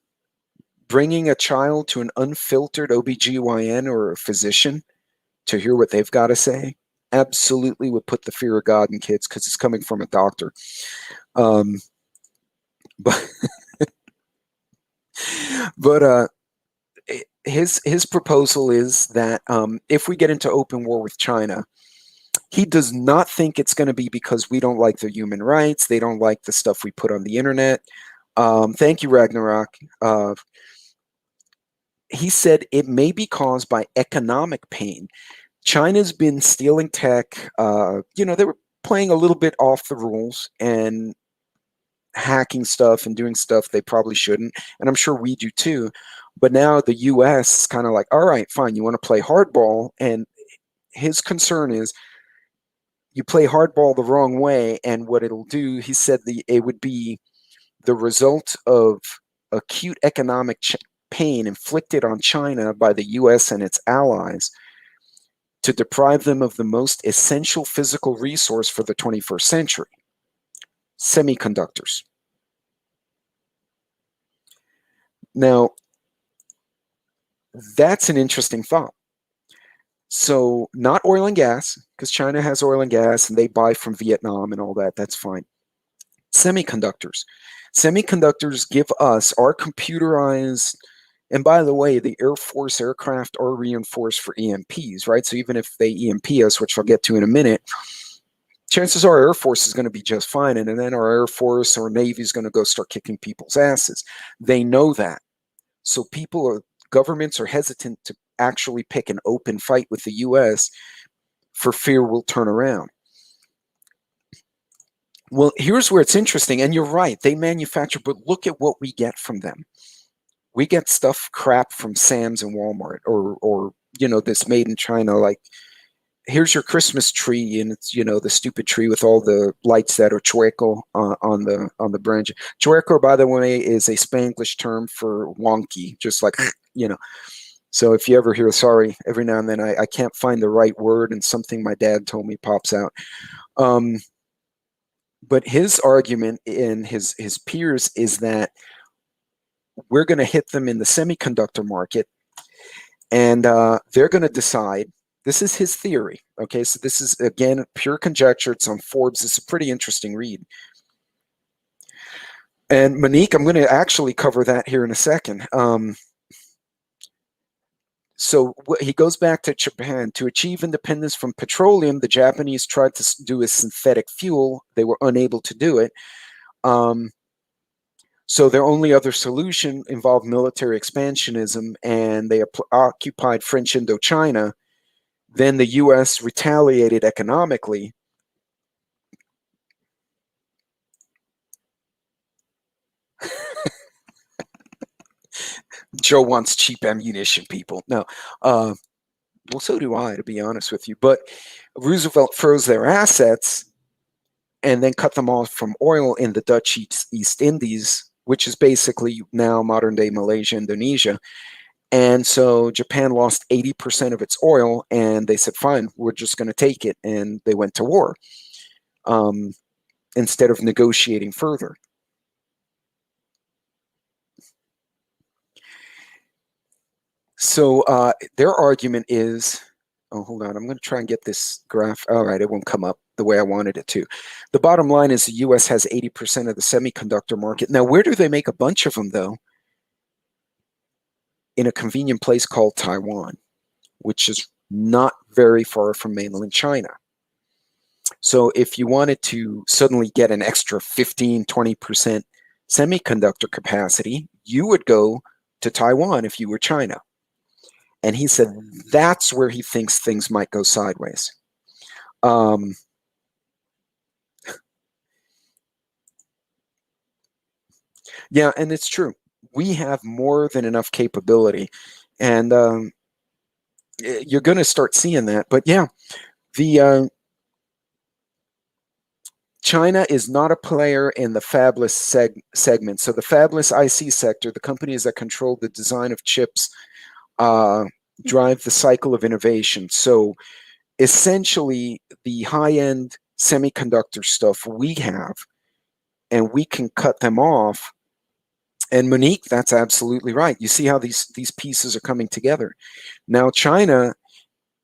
Bringing a child to an unfiltered OBGYN or a physician to hear what they've got to say absolutely would put the fear of God in kids, because it's coming from a doctor. But but his proposal is that if we get into open war with China, he does not think it's going to be because we don't like their human rights. They don't like the stuff we put on the internet. Thank you, Ragnarok. He said it may be caused by economic pain. China's been stealing tech. They were playing a little bit off the rules and hacking stuff and doing stuff they probably shouldn't. And I'm sure we do too. But now the US is kind of like, all right, fine, you want to play hardball. And his concern is you play hardball the wrong way. And what it'll do, he said it would be the result of acute economic pain inflicted on China by the US and its allies to deprive them of the most essential physical resource for the 21st century, semiconductors. Now, that's an interesting thought. So, not oil and gas, because China has oil and gas and they buy from Vietnam and all that. That's fine. Semiconductors. Semiconductors give us our computerized, and by the way, the Air Force aircraft are reinforced for EMPs, right? So even if they EMP us, which I'll get to in a minute, chances are Air Force is going to be just fine. And then our Air Force or Navy is going to go start kicking people's asses. They know that. So governments are hesitant to actually pick an open fight with the US for fear we'll turn around. Well, here's where it's interesting. And you're right, they manufacture, but look at what we get from them. We get stuff crap from Sam's and Walmart, or this made in China, like, here's your Christmas tree, and it's the stupid tree with all the lights that are chueco on the branch. Chueco, by the way, is a Spanglish term for wonky, just like So if you ever hear sorry, every now and then I can't find the right word, and something my dad told me pops out. But his argument and his peers is that we're going to hit them in the semiconductor market, and they're going to decide. This is his theory. Okay, so this is, again, pure conjecture. It's on Forbes. It's a pretty interesting read. And Monique, I'm going to actually cover that here in a second. So he goes back to Japan. To achieve independence from petroleum, the Japanese tried to do a synthetic fuel. They were unable to do it. So their only other solution involved military expansionism, and they occupied French Indochina. Then the US retaliated economically. Joe wants cheap ammunition, people. No. Well, so do I, to be honest with you. But Roosevelt froze their assets and then cut them off from oil in the Dutch East Indies, which is basically now modern-day Malaysia, Indonesia. And so Japan lost 80% of its oil, and they said, fine, we're just going to take it. And they went to war instead of negotiating further. So their argument is, oh, hold on, I'm going to try and get this graph. All right, it won't come up the way I wanted it to. The bottom line is the US has 80% of the semiconductor market. Now, where do they make a bunch of them, though? In a convenient place called Taiwan, which is not very far from mainland China. So if you wanted to suddenly get an extra 15, 20% semiconductor capacity, you would go to Taiwan if you were China. And he said that's where he thinks things might go sideways. Yeah, and it's true. We have more than enough capability, and you're going to start seeing that. But yeah, the China is not a player in the fabless segment. So the fabless IC sector, the companies that control the design of chips, uh, drive the cycle of innovation. So essentially, the high-end semiconductor stuff we have, and we can cut them off. And Monique, that's absolutely right. You see how these pieces are coming together. Now, China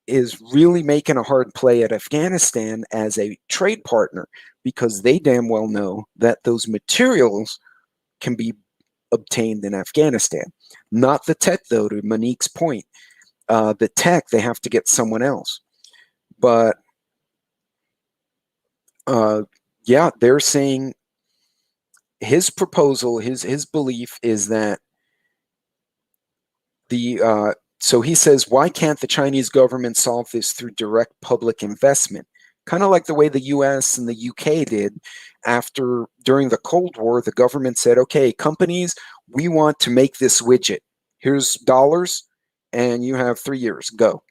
is really making a hard play at Afghanistan as a trade partner because they damn well know that those materials can be obtained in Afghanistan. Not the tech, though, to Monique's point. The tech, they have to get someone else. But yeah, they're saying his proposal, his belief is that so he says, why can't the Chinese government solve this through direct public investment? Kind of like the way the US and the UK did during the Cold War. The government said, okay, companies, we want to make this widget. Here's dollars, and you have 3 years, go.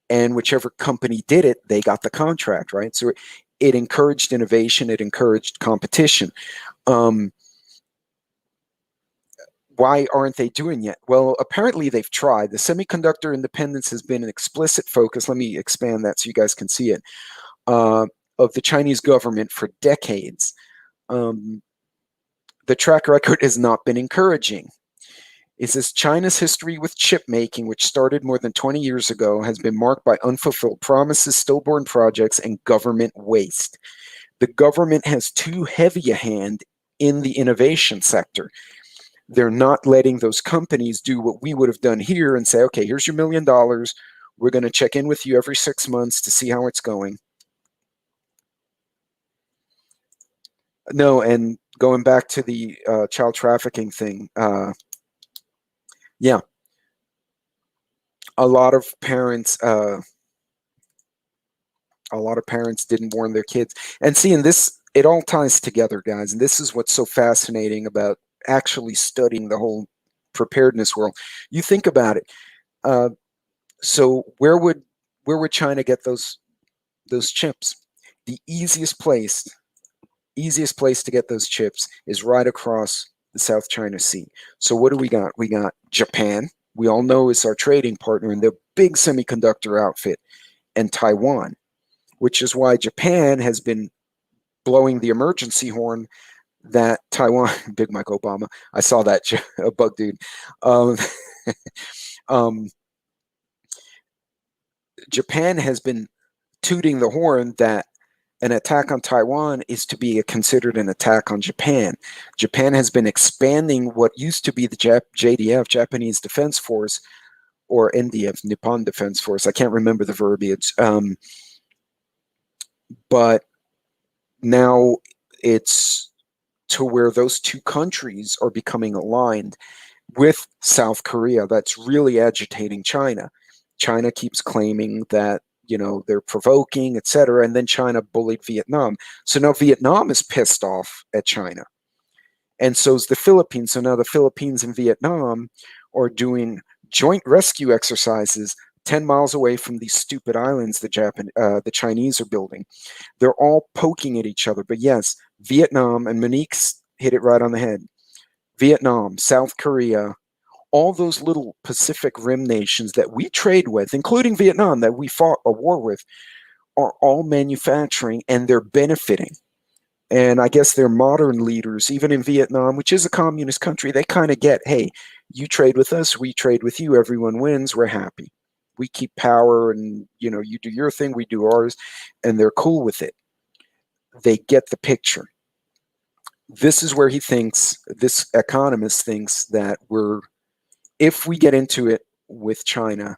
And whichever company did it, they got the contract, right? So it encouraged innovation, it encouraged competition. Why aren't they doing yet? Well, apparently they've tried. The semiconductor independence has been an explicit focus. Let me expand that so you guys can see it. Of the Chinese government for decades. The track record has not been encouraging. It says China's history with chip making, which started more than 20 years ago, has been marked by unfulfilled promises, stillborn projects, and government waste. The government has too heavy a hand in the innovation sector. They're not letting those companies do what we would have done here and say, okay, here's your $1 million. We're going to check in with you every 6 months to see how it's going. No, and going back to the child trafficking thing, yeah, a lot of parents didn't warn their kids. And seeing this, it all ties together, guys. And this is what's so fascinating about actually studying the whole preparedness world. You think about it. So where would China get those chips? The easiest place to get those chips is right across the South China Sea. So what do we got? We got Japan. We all know is our trading partner and the big semiconductor outfit, and Taiwan, which is why Japan has been blowing the emergency horn that Taiwan, Big Mike Obama, I saw that bug dude. Japan has been tooting the horn that an attack on Taiwan is to be considered an attack on Japan. Japan has been expanding what used to be the JDF, Japanese Defense Force, or NDF, Nippon Defense Force. I can't remember the verbiage. But now it's to where those two countries are becoming aligned with South Korea. That's really agitating China. China keeps claiming that, they're provoking, etc. And then China bullied Vietnam. So now Vietnam is pissed off at China. And so is the Philippines. So now the Philippines and Vietnam are doing joint rescue exercises 10 miles away from these stupid islands the Chinese are building. They're all poking at each other. But yes, Vietnam, and Monique's hit it right on the head. Vietnam, South Korea, all those little Pacific Rim nations that we trade with, including Vietnam, that we fought a war with, are all manufacturing, and they're benefiting. And I guess their modern leaders, even in Vietnam, which is a communist country, they kind of get, hey, you trade with us, we trade with you, everyone wins, we're happy. We keep power, and you do your thing, we do ours, and they're cool with it. They get the picture. This is where this economist thinks that if we get into it with China,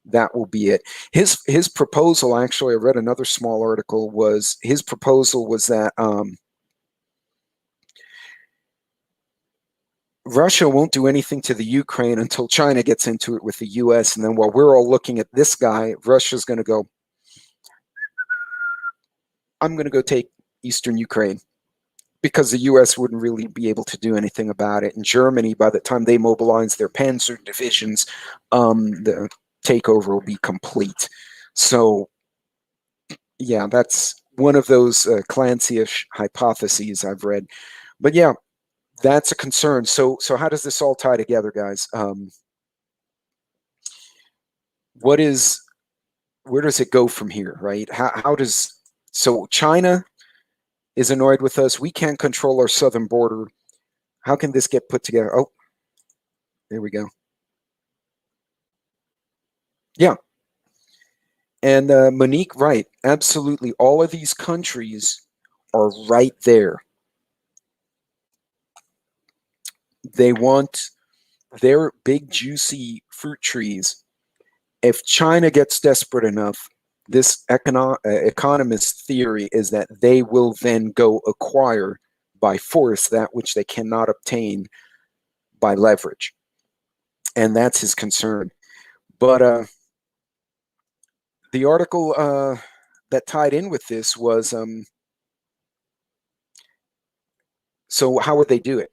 that will be it. His proposal, actually, I read another small article, his proposal was that Russia won't do anything to the Ukraine until China gets into it with the US. And then while we're all looking at this guy, Russia's going to go, I'm going to go take Eastern Ukraine. because the US wouldn't really be able to do anything about it. In Germany, by the time they mobilize their panzer divisions, the takeover will be complete. So, yeah, that's one of those Clancy-ish hypotheses I've read. But yeah, that's a concern. So how does this all tie together, guys? Where does it go from here, right? So China is annoyed with us. We can't control our southern border. How can this get put together? Oh, there we go. Yeah. And Monique, right. Absolutely. All of these countries are right there. They want their big, juicy fruit trees. If China gets desperate enough, this economist theory is that they will then go acquire by force that which they cannot obtain by leverage. And that's his concern. But the article that tied in with this was so how would they do it?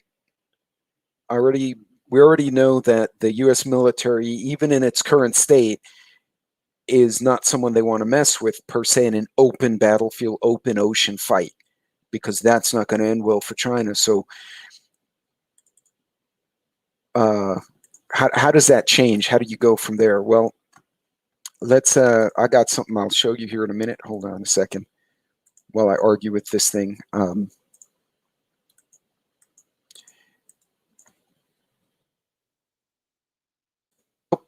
We already know that the U.S. military, even in its current state, is not someone they want to mess with per se in an open battlefield, open ocean fight, because that's not going to end well for China. So how does that change? How do you go from there? Well, let's I got something I'll show you here in a minute. Hold on a second while I argue with this thing.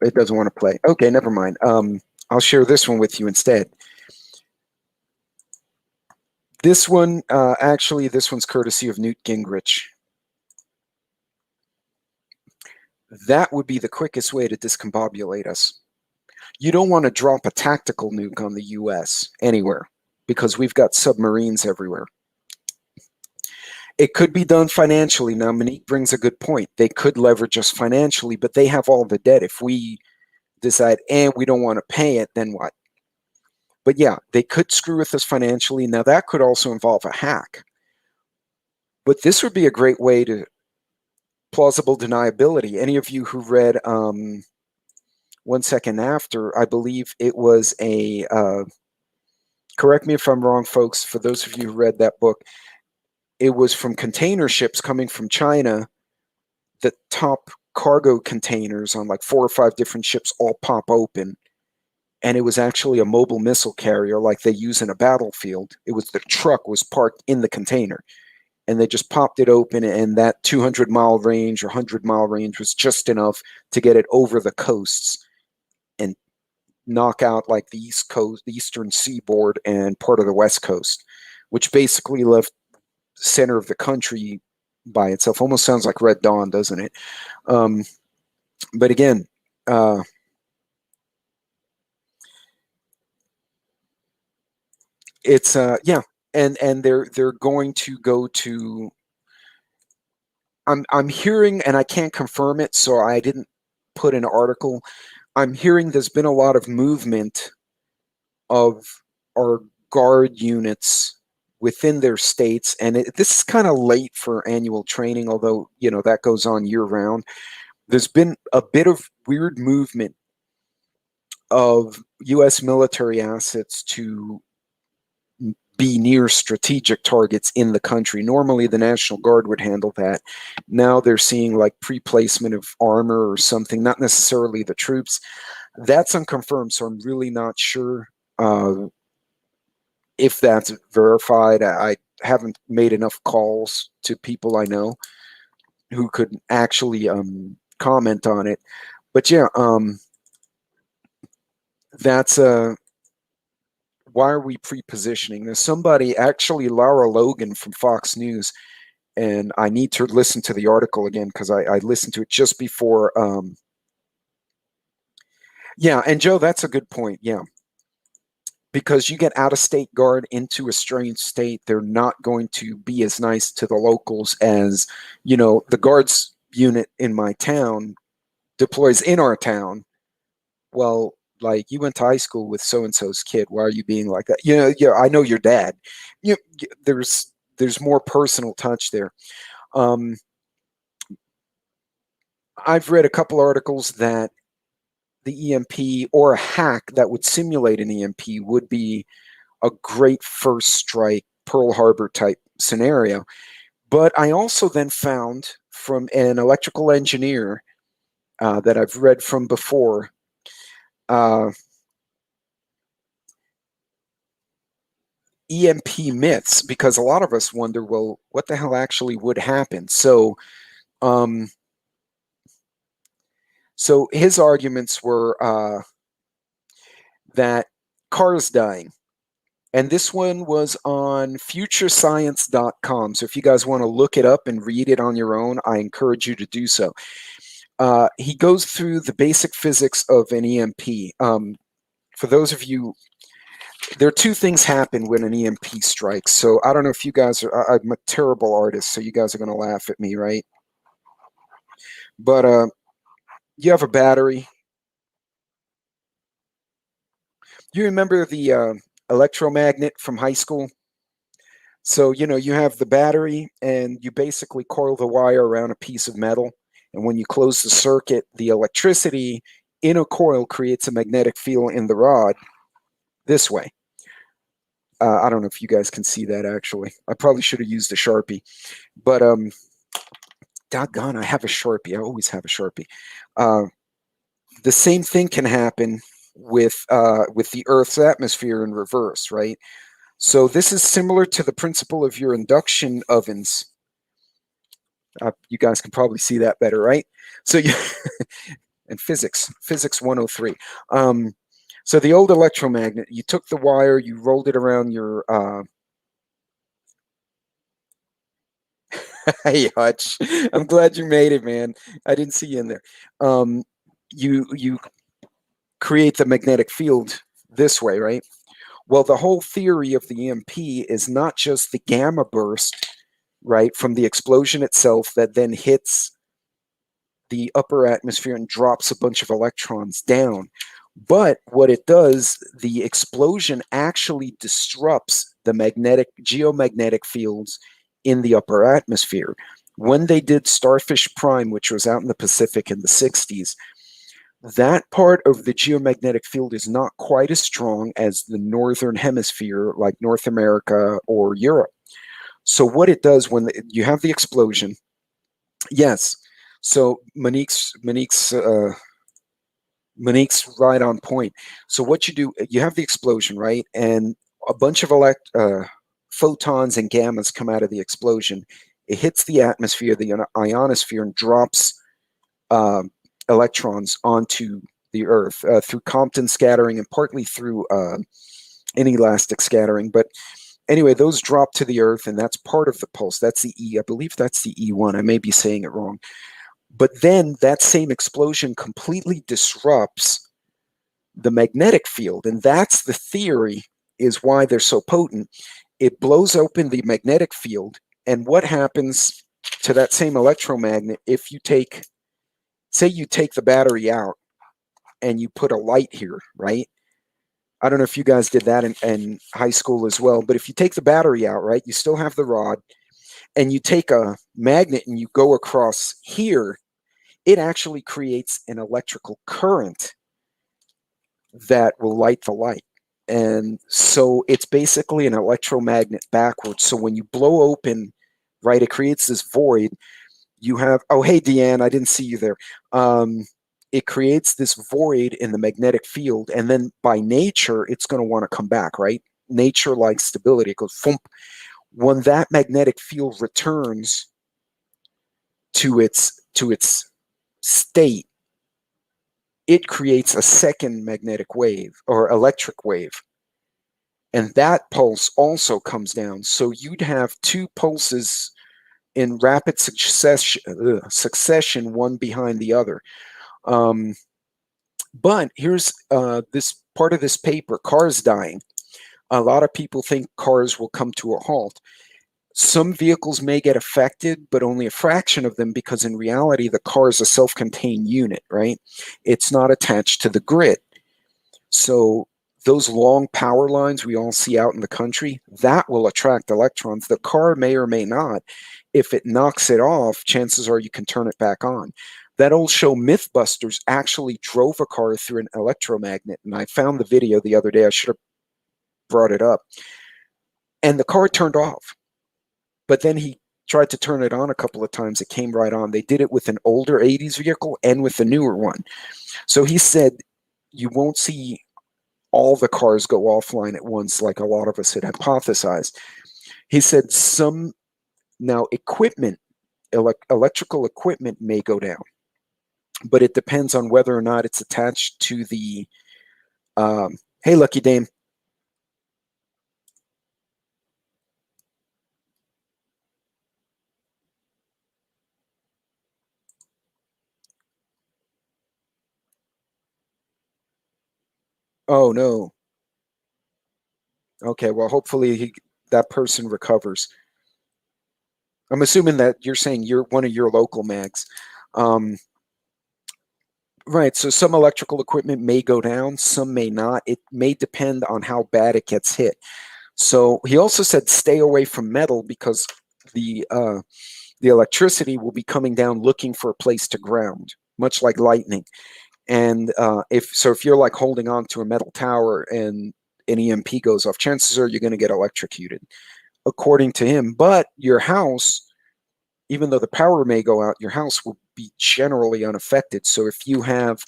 It doesn't want to play. Okay, never mind. I'll share this one with you instead. This one, actually, this one's courtesy of Newt Gingrich. That would be the quickest way to discombobulate us. You don't want to drop a tactical nuke on the US anywhere because we've got submarines everywhere. It could be done financially. Now, Monique brings a good point. They could leverage us financially, but they have all the debt. If we decide, we don't want to pay it, then what? But yeah, they could screw with us financially. Now, that could also involve a hack. But this would be a great way to plausible deniability. Any of you who read 1 Second After, I believe it was a, correct me if I'm wrong, folks, for those of you who read that book, it was from container ships coming from China. The top cargo containers on like 4 or 5 different ships all pop open. And it was actually a mobile missile carrier like they use in a battlefield. It was the truck was parked in the container. And they just popped it open, and that 200-mile range or 100-mile range was just enough to get it over the coasts and knock out like the East Coast, the Eastern Seaboard, and part of the West Coast, which basically left the center of the country by itself. Almost sounds like Red Dawn, doesn't it? But again, it's yeah, and they're going to go to. I'm hearing, and I can't confirm it, so I didn't put an article. I'm hearing there's been a lot of movement of our guard units within their states, and this is kind of late for annual training, although that goes on year round. There's been a bit of weird movement of U.S. military assets to be near strategic targets in the country. Normally, the National Guard would handle that. Now they're seeing like pre-placement of armor or something, not necessarily the troops. That's unconfirmed, so I'm really not sure if that's verified. I haven't made enough calls to people I know who could actually comment on it. But yeah, that's why are we pre-positioning? There's somebody, actually Lara Logan from Fox News, and I need to listen to the article again because I listened to it just before. Yeah, and Joe, that's a good point. Yeah, because you get out-of-state guard into a strange state, they're not going to be as nice to the locals as, the guards unit in my town deploys in our town. Well, like, you went to high school with so-and-so's kid. Why are you being like that? Yeah, I know your dad. There's there's more personal touch there. I've read a couple articles that the EMP or a hack that would simulate an EMP would be a great first strike Pearl Harbor type scenario. But I also then found from an electrical engineer that I've read from before, EMP myths, because a lot of us wonder, well, what the hell actually would happen? So his arguments were that cars dying. And this one was on futurescience.com. So if you guys want to look it up and read it on your own, I encourage you to do so. He goes through the basic physics of an EMP. For those of you, there are two things happen when an EMP strikes. So I don't know if you guys are, I'm a terrible artist, so you guys are going to laugh at me, right? But you have a battery. You remember the electromagnet from high school? So, you have the battery and you basically coil the wire around a piece of metal. And when you close the circuit, the electricity in a coil creates a magnetic field in the rod this way. I don't know if you guys can see that, actually. I probably should have used a Sharpie. But, doggone, I have a Sharpie. I always have a Sharpie. The same thing can happen with the Earth's atmosphere in reverse, right? So this is similar to the principle of your induction ovens. You guys can probably see that better, right? So you and physics 103. So the old electromagnet, you took the wire, you rolled it around your hey Hutch, I'm glad you made it, man. I didn't see you in there. You create the magnetic field this way, right? Well, the whole theory of the EMP is not just the gamma burst, right, from the explosion itself that then hits the upper atmosphere and drops a bunch of electrons down. But what it does, the explosion actually disrupts the geomagnetic fields in the upper atmosphere. When they did Starfish Prime, which was out in the Pacific in the 60s, that part of the geomagnetic field is not quite as strong as the northern hemisphere, like North America or Europe. So what it does when you have the explosion, yes. So Monique's right on point. So what you do, you have the explosion, right? And a bunch of photons and gammas come out of the explosion. It hits the atmosphere, the ionosphere, and drops electrons onto the Earth through Compton scattering and partly through inelastic scattering. But anyway, those drop to the Earth, and that's part of the pulse. That's the E. I believe that's the E1. I may be saying it wrong. But then that same explosion completely disrupts the magnetic field. And that's the theory, is why they're so potent. It blows open the magnetic field. And what happens to that same electromagnet if you say you take the battery out and you put a light here, right? I don't know if you guys did that in high school as well, but if you take the battery out, right, you still have the rod, and you take a magnet and you go across here, it actually creates an electrical current that will light the light. And so it's basically an electromagnet backwards. So when you blow open, right, it creates this void. You have, oh, hey, Deanne, I didn't see you there. It creates this void in the magnetic field. And then by nature, it's going to want to come back, right? Nature likes stability. It goes thump. When that magnetic field returns to its state, it creates a second magnetic wave or electric wave. And that pulse also comes down. So you'd have two pulses in rapid succession, one behind the other. But here's this part of this paper, cars dying. A lot of people think cars will come to a halt. Some vehicles may get affected, but only a fraction of them, because in reality, the car is a self-contained unit, right? It's not attached to the grid. So those long power lines we all see out in the country, that will attract electrons. The car may or may not. If it knocks it off, chances are you can turn it back on. That old show Mythbusters actually drove a car through an electromagnet, and I found the video the other day. I should have brought it up. And the car turned off. But then he tried to turn it on a couple of times. It came right on. They did it with an older 80s vehicle and with the newer one. So he said you won't see all the cars go offline at once like a lot of us had hypothesized. He said some now equipment, electrical equipment may go down, but it depends on whether or not it's attached to the hey, Lucky Dame. Oh no. Okay, well, hopefully that person recovers. I'm assuming that you're saying you're one of your local mags. Right, so some electrical equipment may go down, some may not. It may depend on how bad it gets hit. So he also said stay away from metal because the electricity will be coming down looking for a place to ground, much like lightning. And if you're like holding on to a metal tower and an EMP goes off, chances are you're going to get electrocuted, according to him. But your house, even though the power may go out, your house will be generally unaffected. So if you have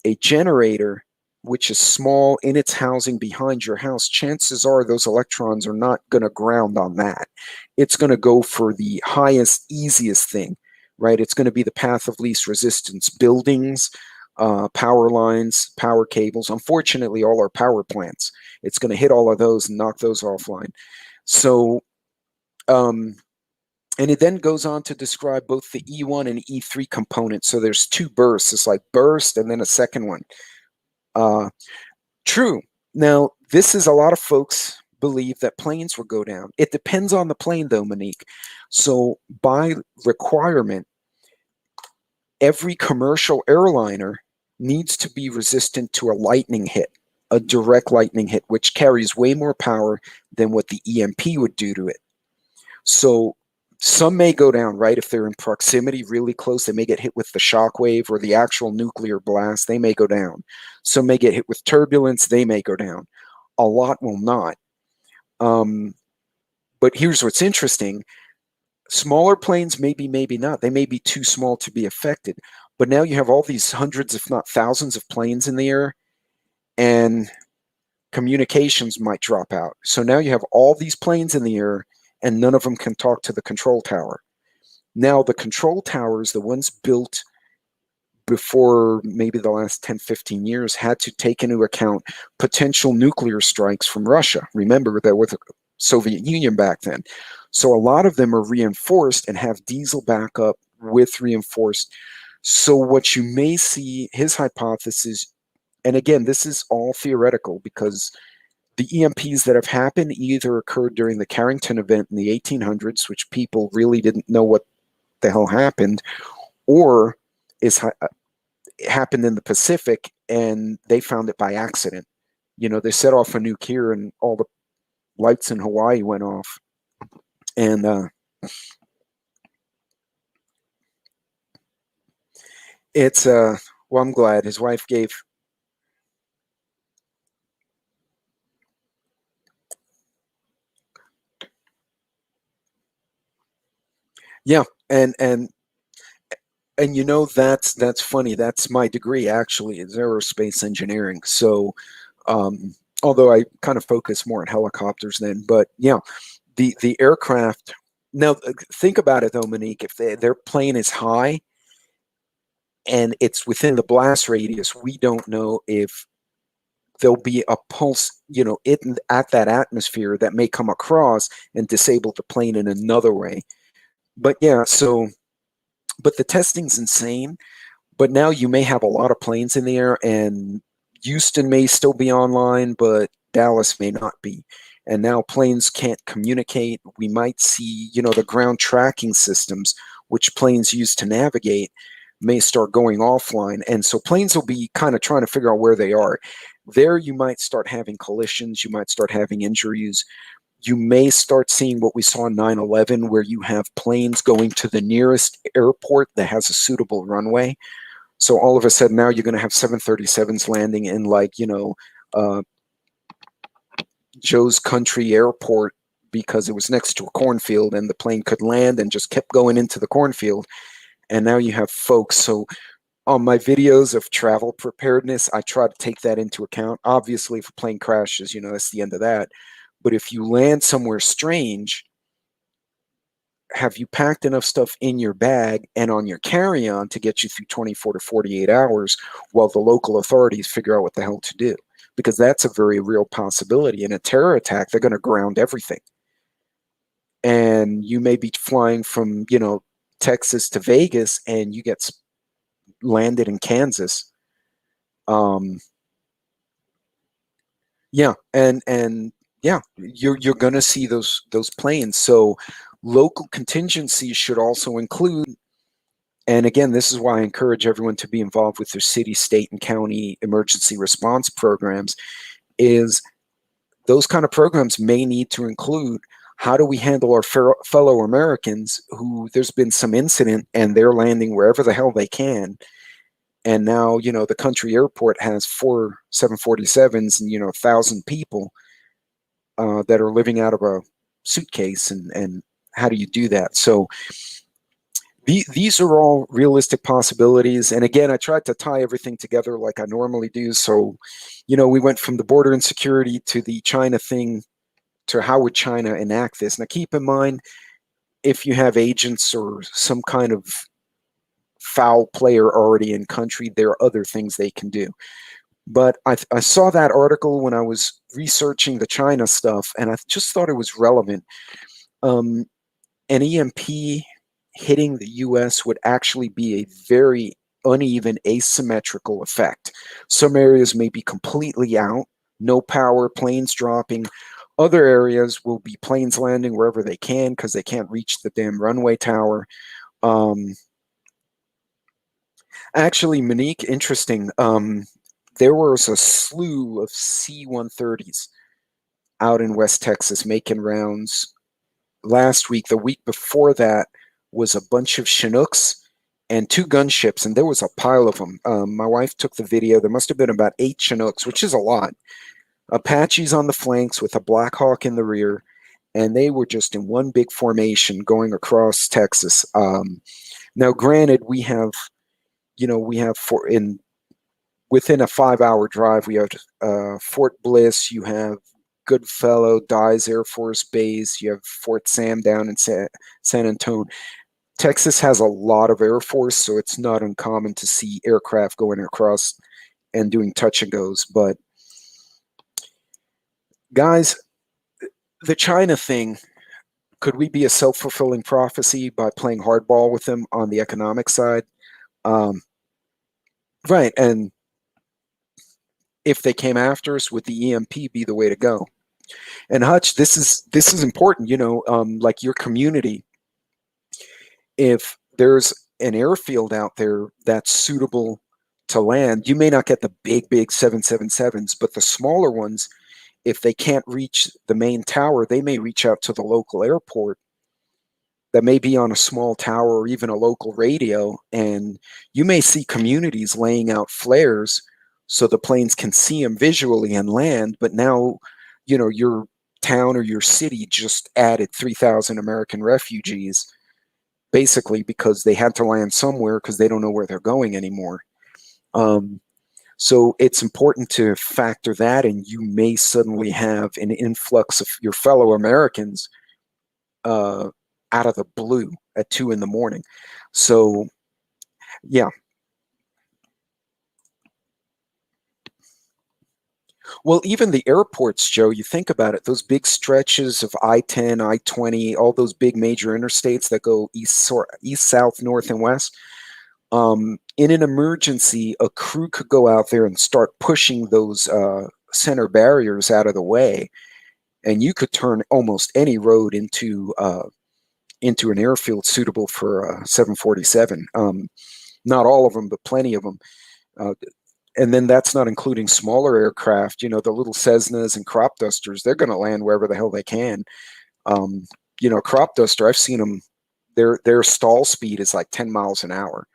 a generator which is small in its housing behind your house, chances are those electrons are not going to ground on that. It's going to go for the highest, easiest thing, right? It's going to be the path of least resistance: buildings, power lines, power cables. Unfortunately, all our power plants. It's going to hit all of those and knock those offline. So, and it then goes on to describe both the E1 and E3 components. So there's two bursts. It's like burst and then a second one. True. Now, this is a lot of folks believe that planes will go down. It depends on the plane, though, Monique. So by requirement, every commercial airliner needs to be resistant to a lightning hit, a direct lightning hit, which carries way more power than what the EMP would do to it. So some may go down, right? If they're in proximity, really close, they may get hit with the shock wave or the actual nuclear blast. They may go down. Some may get hit with turbulence. They may go down. A lot will not. But here's what's interesting. Smaller planes, maybe, maybe not. They may be too small to be affected. But now you have all these hundreds, if not thousands, of planes in the air, and communications might drop out. So now you have all these planes in the air, and none of them can talk to the control tower. Now, the control towers, the ones built before maybe the last 10, 15 years, had to take into account potential nuclear strikes from Russia. Remember, that was the Soviet Union back then. So a lot of them are reinforced and have diesel backup with reinforced. So what you may see, his hypothesis, and again, this is all theoretical because the EMPs that have happened either occurred during the Carrington event in the 1800s, which people really didn't know what the hell happened, or it happened in the Pacific and they found it by accident. You know, they set off a nuke here and all the lights in Hawaii went off. And it's, well, I'm glad his wife gave. Yeah, and you know, that's funny. That's my degree, actually, is aerospace engineering. So although I kind of focus more on helicopters then, but yeah, the aircraft. Now think about it though, Monique. If their plane is high and it's within the blast radius, we don't know if there'll be a pulse, you know, at that atmosphere that may come across and disable the plane in another way. But yeah, so but the testing's insane. But now you may have a lot of planes in the air, and Houston may still be online, but Dallas may not be. And now planes can't communicate. We might see, you know, the ground tracking systems, which planes use to navigate, may start going offline. And so planes will be kind of trying to figure out where they are. There, you might start having collisions, you might start having injuries. You may start seeing what we saw in 9/11, where you have planes going to the nearest airport that has a suitable runway. So all of a sudden now you're going to have 737s landing in, like, Joe's Country Airport, because it was next to a cornfield and the plane could land and just kept going into the cornfield. And now you have folks. So on my videos of travel preparedness, I try to take that into account. Obviously, if a plane crashes, that's the end of that. But if you land somewhere strange, have you packed enough stuff in your bag and on your carry-on to get you through 24 to 48 hours while the local authorities figure out what the hell to do? Because that's a very real possibility. In a terror attack, they're going to ground everything. And you may be flying from, Texas to Vegas, and you get landed in Kansas. Yeah, and yeah, you're going to see those planes. So local contingencies should also include, and again, this is why I encourage everyone to be involved with their city, state, and county emergency response programs, is those kind of programs may need to include, how do we handle our fellow Americans who there's been some incident and they're landing wherever the hell they can. And now, the country airport has 4 747s and, 1,000 people that are living out of a suitcase. And how do you do that? So these are all realistic possibilities. And again, I tried to tie everything together like I normally do. So, we went from the border insecurity to the China thing to how would China enact this. Now, keep in mind, if you have agents or some kind of foul player already in country, there are other things they can do. But I saw that article when I was researching the China stuff, and I just thought it was relevant. An EMP hitting the US would actually be a very uneven, asymmetrical effect. Some areas may be completely out, no power, planes dropping. Other areas will be planes landing wherever they can because they can't reach the damn runway tower. Actually, Monique, interesting. There was a slew of C-130s out in West Texas making rounds last week. The week before that was a bunch of Chinooks and 2 gunships, and there was a pile of them. My wife took the video. There must have been about 8 Chinooks, which is a lot. Apaches on the flanks with a Black Hawk in the rear, and they were just in one big formation going across Texas. Now, granted, we have within a 5-hour drive, we have Fort Bliss, you have Goodfellow, Dyes Air Force Base, you have Fort Sam down in San Antonio. Texas has a lot of Air Force, so it's not uncommon to see aircraft going across and doing touch and goes. But guys, the China thing, could we be a self-fulfilling prophecy by playing hardball with them on the economic side? Right, and if they came after us, would the EMP be the way to go? And Hutch, this is important. Like your community, if there's an airfield out there that's suitable to land, you may not get the big 777s, but the smaller ones, if they can't reach the main tower, they may reach out to the local airport that may be on a small tower or even a local radio. And you may see communities laying out flares so the planes can see them visually and land. But now, your town or your city just added 3,000 American refugees, basically because they had to land somewhere because they don't know where they're going anymore. So it's important to factor that, and you may suddenly have an influx of your fellow Americans out of the blue at 2 a.m. So, yeah. Well, even the airports, Joe, you think about it, those big stretches of I-10, I-20, all those big major interstates that go east, south, north, and west. In an emergency, a crew could go out there and start pushing those center barriers out of the way, and you could turn almost any road into an airfield suitable for a 747. Not all of them, but plenty of them. Uh, and then that's not including smaller aircraft. You know, the little Cessnas and crop dusters. They're going to land wherever the hell they can. You know, crop duster. I've seen them. Their stall speed is like 10 miles an hour,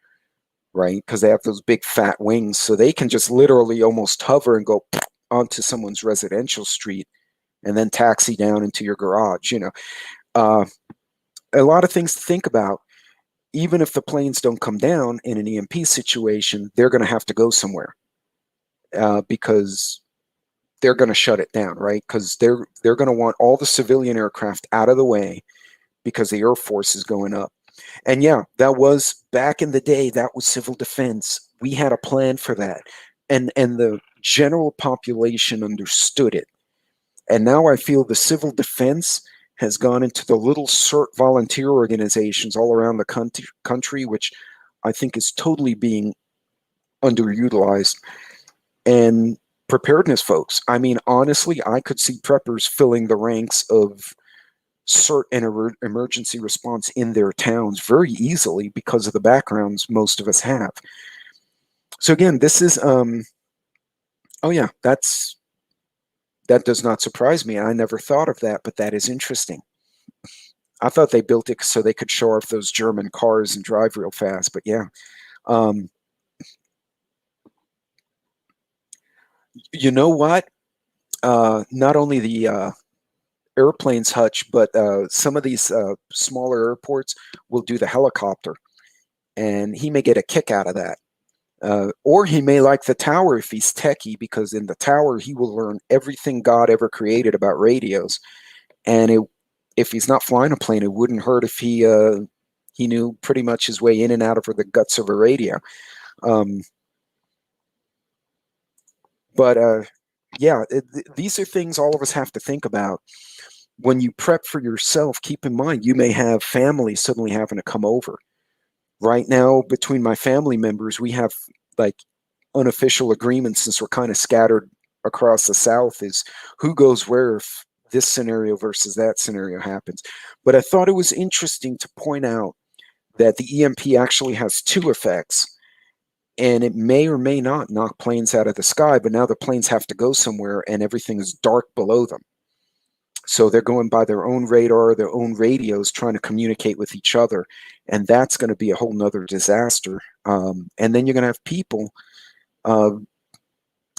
right? Because they have those big fat wings, so they can just literally almost hover and go onto someone's residential street and then taxi down into your garage. You know, uh, a lot of things to think about. Even if the planes don't come down in an EMP situation, they're going to have to go somewhere because they're going to shut it down, right? Because they're going to want all the civilian aircraft out of the way because the Air Force is going up. And yeah, that was back in the day. That was civil defense. We had a plan for that, and the general population understood it. And now I feel the civil defense has gone into the little CERT volunteer organizations all around the country, which I think is totally being underutilized. And preparedness folks, I mean, honestly, I could see preppers filling the ranks of CERT and emergency response in their towns very easily because of the backgrounds most of us have. So again, this is, oh yeah, that does not surprise me. I never thought of that, but that is interesting. I thought they built it so they could show off those German cars and drive real fast, but yeah. You know what? Not only the airplanes hutch, but some of these smaller airports will do the helicopter, and he may get a kick out of that. Or he may like the tower if he's techie, because in the tower he will learn everything God ever created about radios. And if he's not flying a plane, it wouldn't hurt if he knew pretty much his way in and out of the guts of a radio. But yeah, these are things all of us have to think about. When you prep for yourself, keep in mind you may have family suddenly having to come over. Right now, between my family members, we have like unofficial agreements, since we're kind of scattered across the South, is who goes where if this scenario versus that scenario happens. But I thought it was interesting to point out that the EMP actually has two effects, and it may or may not knock planes out of the sky, but now the planes have to go somewhere and everything is dark below them. So they're going by their own radar, their own radios, trying to communicate with each other. And that's going to be a whole nother disaster. And then you're going to have people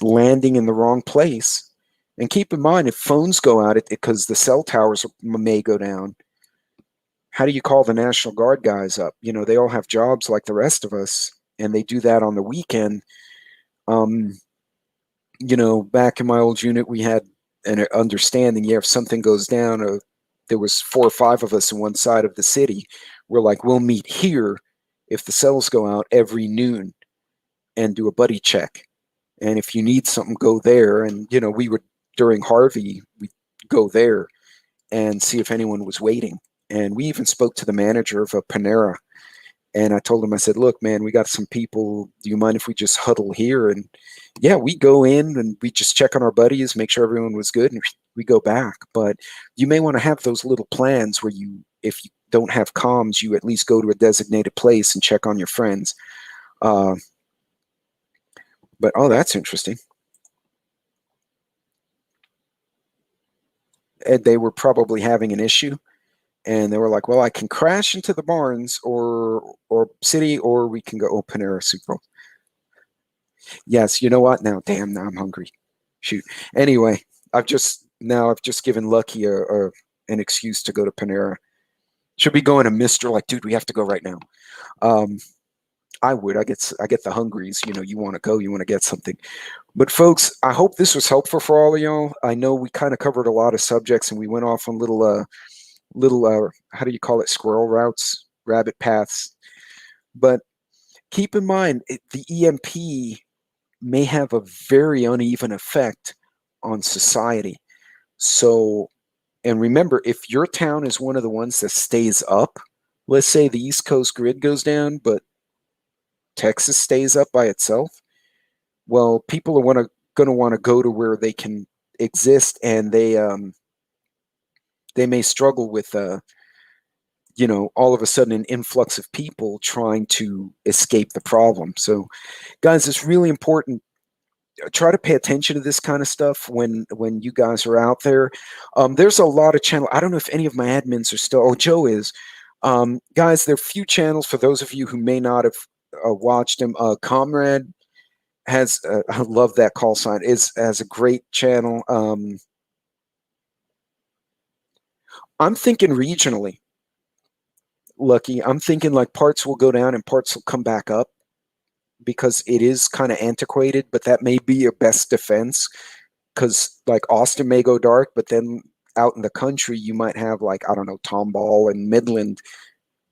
landing in the wrong place. And keep in mind, if phones go out, because the cell towers may go down, how do you call the National Guard guys up? You know, they all have jobs like the rest of us, and they do that on the weekend. You know, back in my old unit, we had an understanding, yeah, if something goes down, there was 4 or 5 of us in one side of the city. We're like, we'll meet here if the cells go out every noon and do a buddy check. And if you need something, go there. And, you know, we would, during Harvey, we'd go there and see if anyone was waiting. And we even spoke to the manager of a Panera. And I told him, I said, look, man, we got some people. Do you mind if we just huddle here? And yeah, we go in and we just check on our buddies, make sure everyone was good, and we go back. But you may want to have those little plans where you, if you don't have comms, you at least go to a designated place and check on your friends. But oh, that's interesting. And they were probably having an issue, and they were like, well, I can crash into the barns or city, or we can go open air Super Bowl. Yes, you know what? Now, damn, now I'm hungry. Shoot. Anyway, I've just given Lucky an excuse to go to Panera. Should be going to Mister, like, dude, we have to go right now. I would. I get the hungries. You know, you want to go, you want to get something. But folks, I hope this was helpful for all of y'all. I know we kind of covered a lot of subjects, and we went off on little how do you call it, squirrel routes, rabbit paths. But keep in mind, the EMP may have a very uneven effect on society. So, and remember, if your town is one of the ones that stays up, let's say the East Coast grid goes down, but Texas stays up by itself, well, people are going to want to go to where they can exist, and they may struggle with all of a sudden an influx of people trying to escape the problem. So, guys, it's really important. Try to pay attention to this kind of stuff when you guys are out there. There's a lot of channel. I don't know if any of my admins are still. Oh, Joe is. Guys, there are few channels for those of you who may not have watched him. Comrade has I love that call sign. Has a great channel. I'm thinking regionally. Lucky. I'm thinking like parts will go down and parts will come back up because it is kind of antiquated, but that may be your best defense because like Austin may go dark, but then out in the country you might have like, I don't know, Tomball and Midland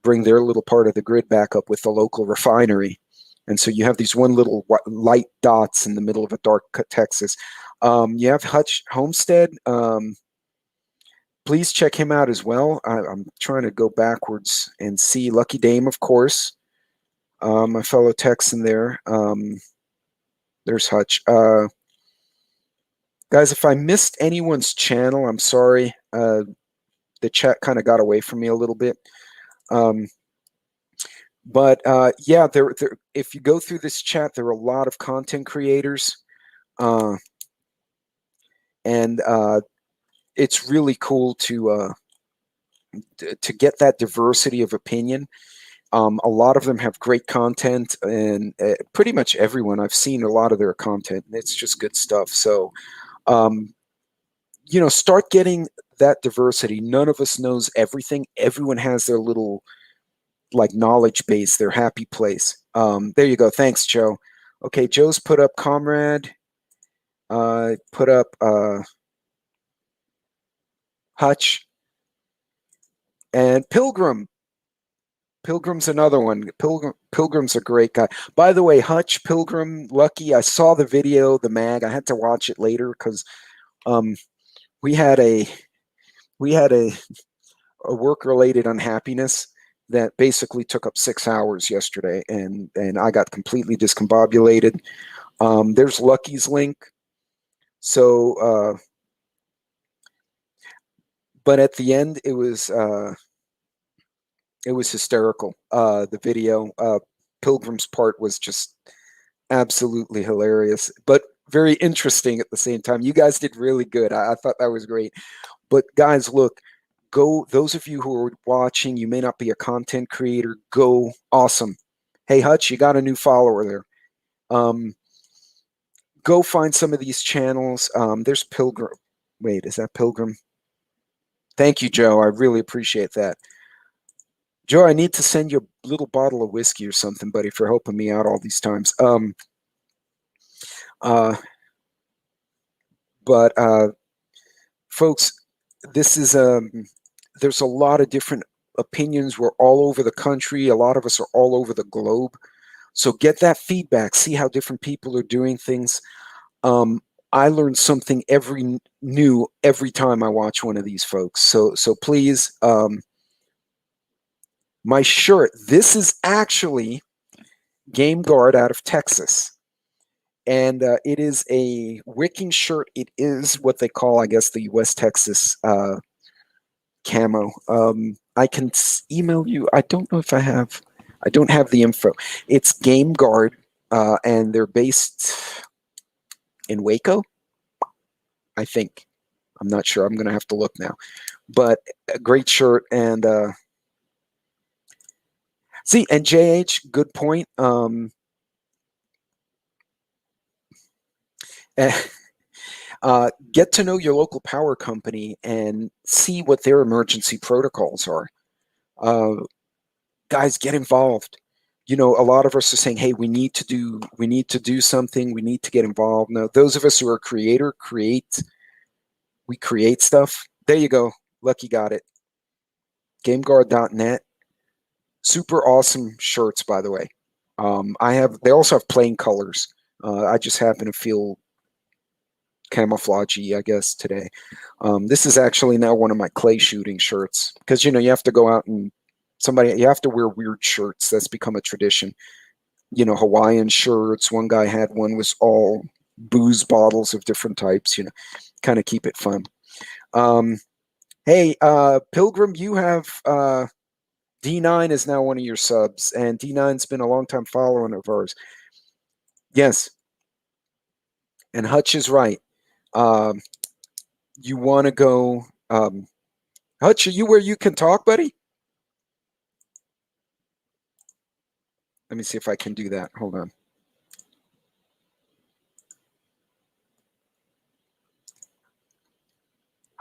bring their little part of the grid back up with the local refinery. And so you have these one little light dots in the middle of a dark Texas. You have Hutch Homestead. Please check him out as well. I'm trying to go backwards and see Lucky Dame, of course. My fellow Texan there. There's Hutch. Guys, if I missed anyone's channel, I'm sorry. The chat kind of got away from me a little bit. But yeah, if you go through this chat, there are a lot of content creators. And it's really cool to get that diversity of opinion. A lot of them have great content, and pretty much everyone, I've seen a lot of their content. It's just good stuff. So, start getting that diversity. None of us knows everything. Everyone has their little like knowledge base, their happy place. There you go. Thanks, Joe. Okay, Joe's put up Comrade. Put up Hutch and Pilgrim. Pilgrim's another one. Pilgrim's a great guy. By the way, Hutch, Pilgrim, Lucky, I saw the video, the mag. I had to watch it later because we had a work-related unhappiness that basically took up 6 hours yesterday, and I got completely discombobulated. There's Lucky's link. So, but at the end, it was hysterical. The video, Pilgrim's part was just absolutely hilarious, but very interesting at the same time. You guys did really good. I thought that was great. But guys, look, go. Those of you who are watching, you may not be a content creator. Go, awesome. Hey, Hutch, you got a new follower there. Go find some of these channels. There's Pilgrim. Wait, is that Pilgrim? Thank you, Joe. I really appreciate that. Joe, I need to send you a little bottle of whiskey or something, buddy, for helping me out all these times. But folks, this is there's a lot of different opinions. We're all over the country. A lot of us are all over the globe. So get that feedback. See how different people are doing things. I learn something new every time I watch one of these folks. So please, my shirt. This is actually Game Guard out of Texas. And it is a wicking shirt. It is what they call, I guess, the West Texas camo. I can email you. I don't know if I don't have the info. It's Game Guard, and they're based in Waco, I think. I'm not sure. I'm going to have to look now. But a great shirt. And see, and JH, good point. Get to know your local power company and see what their emergency protocols are. Guys, get involved. A lot of us are saying, hey, we need to do something. We need to get involved. No, those of us who are we create stuff. There you go. Lucky got it. GameGuard.net. Super awesome shirts, by the way. They also have plain colors. I just happen to feel camouflagey, I guess, today. This is actually now one of my clay shooting shirts because you have to go out and you have to wear weird shirts. That's become a tradition. Hawaiian shirts. One guy had one was all booze bottles of different types. Kind of keep it fun. Hey, Pilgrim, you have D9 is now one of your subs, and D9's been a long-time follower of ours. Yes. And Hutch is right. You want to go... Hutch, are you where you can talk, buddy? Let me see if I can do that. Hold on.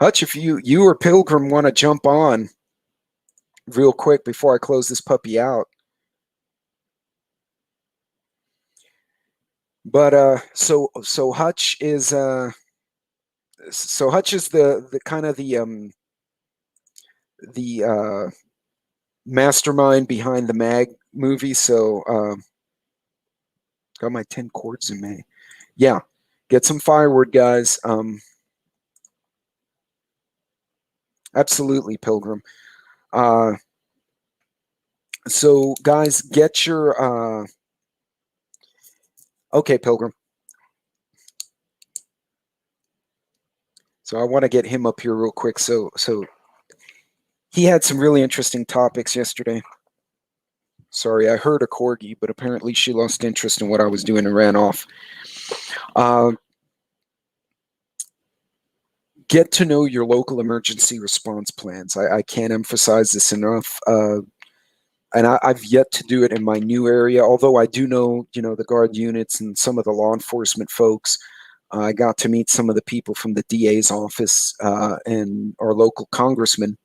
Hutch, if you or Pilgrim want to jump on real quick before I close this puppy out. But so Hutch is the kind of the mastermind behind the Mag movie. So got my 10 chords in May. Yeah, get some firewood, guys. Absolutely, Pilgrim. So guys, get your okay, Pilgrim. So I want to get him up here real quick. So he had some really interesting topics yesterday. Sorry, I heard a corgi, but apparently she lost interest in what I was doing and ran off. Get to know your local emergency response plans. I can't emphasize this enough. And I've yet to do it in my new area, although I do know, the guard units and some of the law enforcement folks. I got to meet some of the people from the DA's office and our local congressman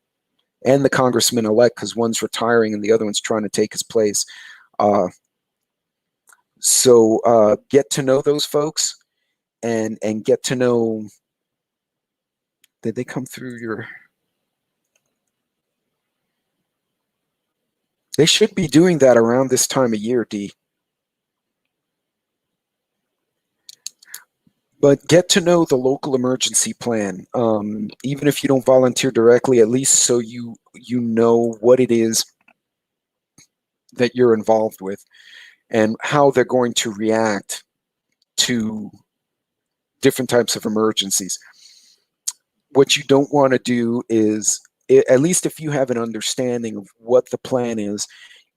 and the congressman-elect, because one's retiring and the other one's trying to take his place. So get to know those folks and get to know... Did they come through your... They should be doing that around this time of year, D. But get to know the local emergency plan, even if you don't volunteer directly, at least so you know what it is that you're involved with and how they're going to react to different types of emergencies. What you don't want to do is, at least if you have an understanding of what the plan is,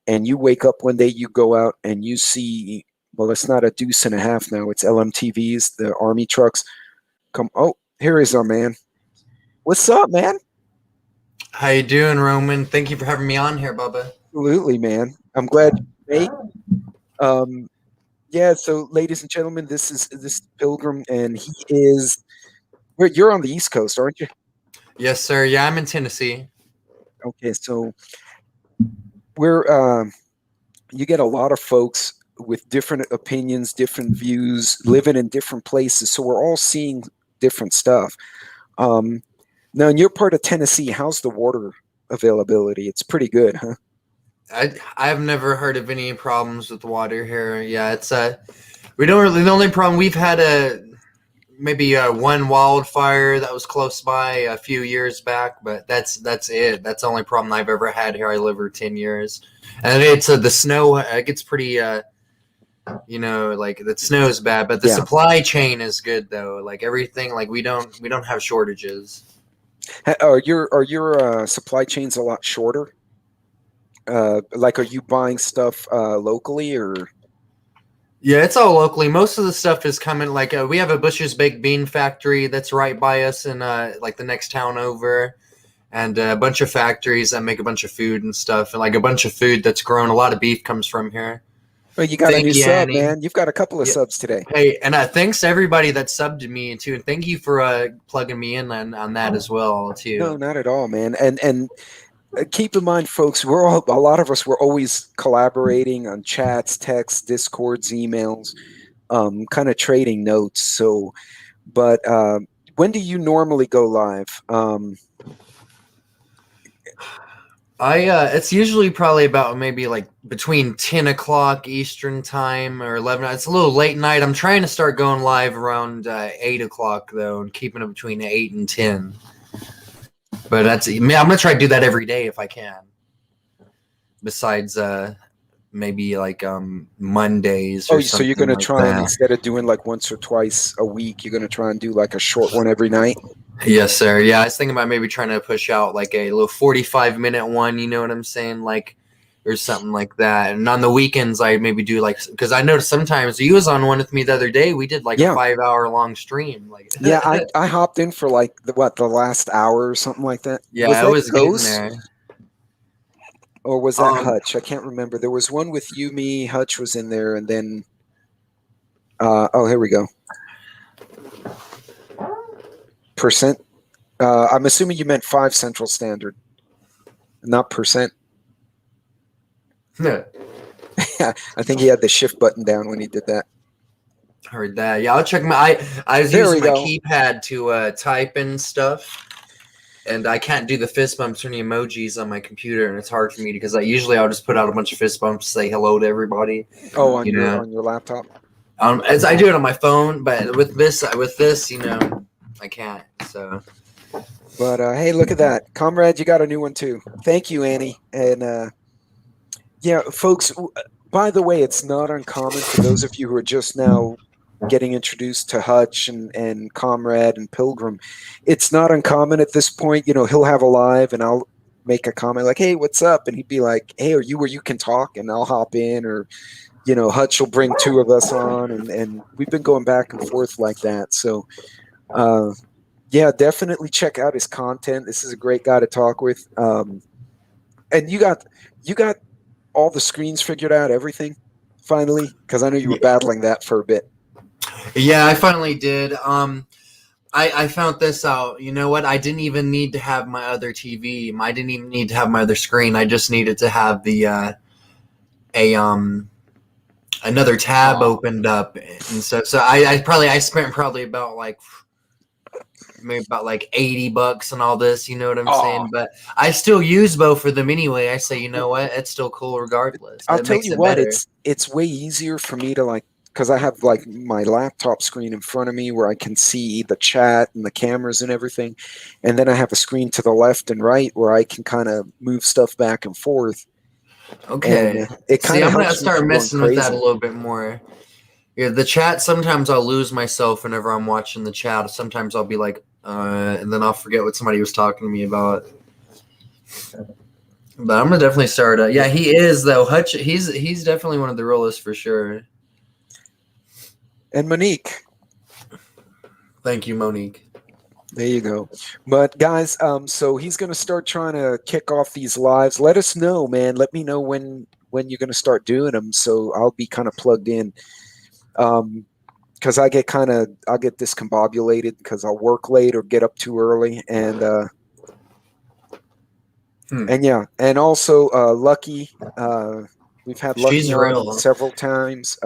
and you wake up one day, you go out and you see, well, it's not a deuce and a half now, it's LMTVs, the army trucks come. Oh, here is our man. What's up, man? How you doing, Roman? Thank you for having me on here, Bubba. Absolutely, man. I'm glad you made. Yeah, so ladies and gentlemen, this is Pilgrim, and he is... You're on the East Coast, aren't you? Yes, sir. Yeah, I'm in Tennessee. Okay, so we're you get a lot of folks with different opinions, different views, living in different places, so we're all seeing different stuff. Now, in your part of Tennessee, how's the water availability? It's pretty good, huh? I've never heard of any problems with water here. Yeah, it's we don't really... The only problem we've had maybe one wildfire that was close by a few years back, but that's it. That's the only problem I've ever had here. I live here 10 years, and it's the snow. It gets pretty, like the snow is bad, but the supply chain is good though. Like everything, like we don't have shortages. Are your supply chains a lot shorter? Like, are you buying stuff locally or? Yeah, it's all locally. Most of the stuff is coming. Like we have a Bush's Baked Bean factory that's right by us in like the next town over, and a bunch of factories that make a bunch of food and stuff, and like a bunch of food that's grown. A lot of beef comes from here. Well, you got a new sub, man. You've got a couple of subs today. Hey, and thanks to everybody that subbed to me too, and thank you for plugging me in on that as well too. No, not at all, man. And keep in mind, folks, a lot of us were always collaborating on chats, texts, discords, emails, kind of trading notes. So, but when do you normally go live? It's usually probably about maybe like between 10 o'clock Eastern time or 11. It's a little late night. I'm trying to start going live around 8 o'clock though, and keeping it between 8 and 10. But I'm gonna try to do that every day if I can. Besides, maybe like Mondays. Or so you're gonna try and instead of doing like once or twice a week, you're gonna try and do like a short one every night. Yes, sir. Yeah, I was thinking about maybe trying to push out like a little 45-minute one, you know what I'm saying? Like, or something like that. And on the weekends, I maybe do like, because I noticed sometimes you was on one with me the other day. We did like a Yeah. 5 hour long stream. Like, Yeah, I hopped in for like the last hour or something like that. Was yeah, I that was getting Ghost there. or was that Hutch? I can't remember. There was one with you, me, Hutch was in there, and then oh, here we go. Percent. I'm assuming you meant 5 Central Standard, not percent. Yeah, I think he had the shift button down when he did that. heard that. Yeah, I'll check my. I was There using we my go. keypad to type in stuff, and I can't do the fist bumps or any emojis on my computer, and it's hard for me because usually I'll just put out a bunch of fist bumps, say hello to everybody. Oh, You know, on your laptop. as I do it on my phone, but with this, you know, I can't. So But hey, look at that, comrade! You got a new one too. Thank you, Annie. And yeah, folks. By the way, it's not uncommon for those of you who are just now getting introduced to Hutch and Comrade and Pilgrim. It's not uncommon at this point. You know, he'll have a live, and I'll make a comment like, "Hey, what's up?" And he'd be like, "Hey, are you where you can talk?" And I'll hop in, or you know, Hutch will bring 2 of us on, and we've been going back and forth like that. So. Yeah, definitely check out his content. This is a great guy to talk with. And you got all the screens figured out, everything finally, because I know you were battling that for a bit. yeah, I finally did. I found this out. You know what? I didn't even need to have my other TV. I didn't even need to have my other screen. I just needed to have the a another tab opened up and stuff. So I spent probably about like maybe about like $80 and all this, you know what I'm saying? But I still use both of them anyway. I say, you know what? It's still cool regardless. I'll It tell makes you it what, better. it's way easier for me to like because I have like my laptop screen in front of me where I can see the chat and the cameras and everything. And then I have a screen to the left and right where I can kind of move stuff back and forth. Okay. And it See, kind of I'm gonna helps me start from going messing with that a crazy. little bit more. Yeah, the chat, sometimes I'll lose myself whenever I'm watching the chat. Sometimes I'll be like, and then I'll forget what somebody was talking to me about. But I'm gonna definitely start. Yeah, he is though. Hutch, he's definitely one of the realest for sure. And Monique, Thank you, Monique. there you go. But guys, so he's going to start trying to kick off these lives. Let us know, man. Let me know when you're going to start doing them, so I'll be kind of plugged in. Because I'll get discombobulated because I'll work late or get up too early, and yeah, and also Lucky. We've had Lucky She's on real. several times.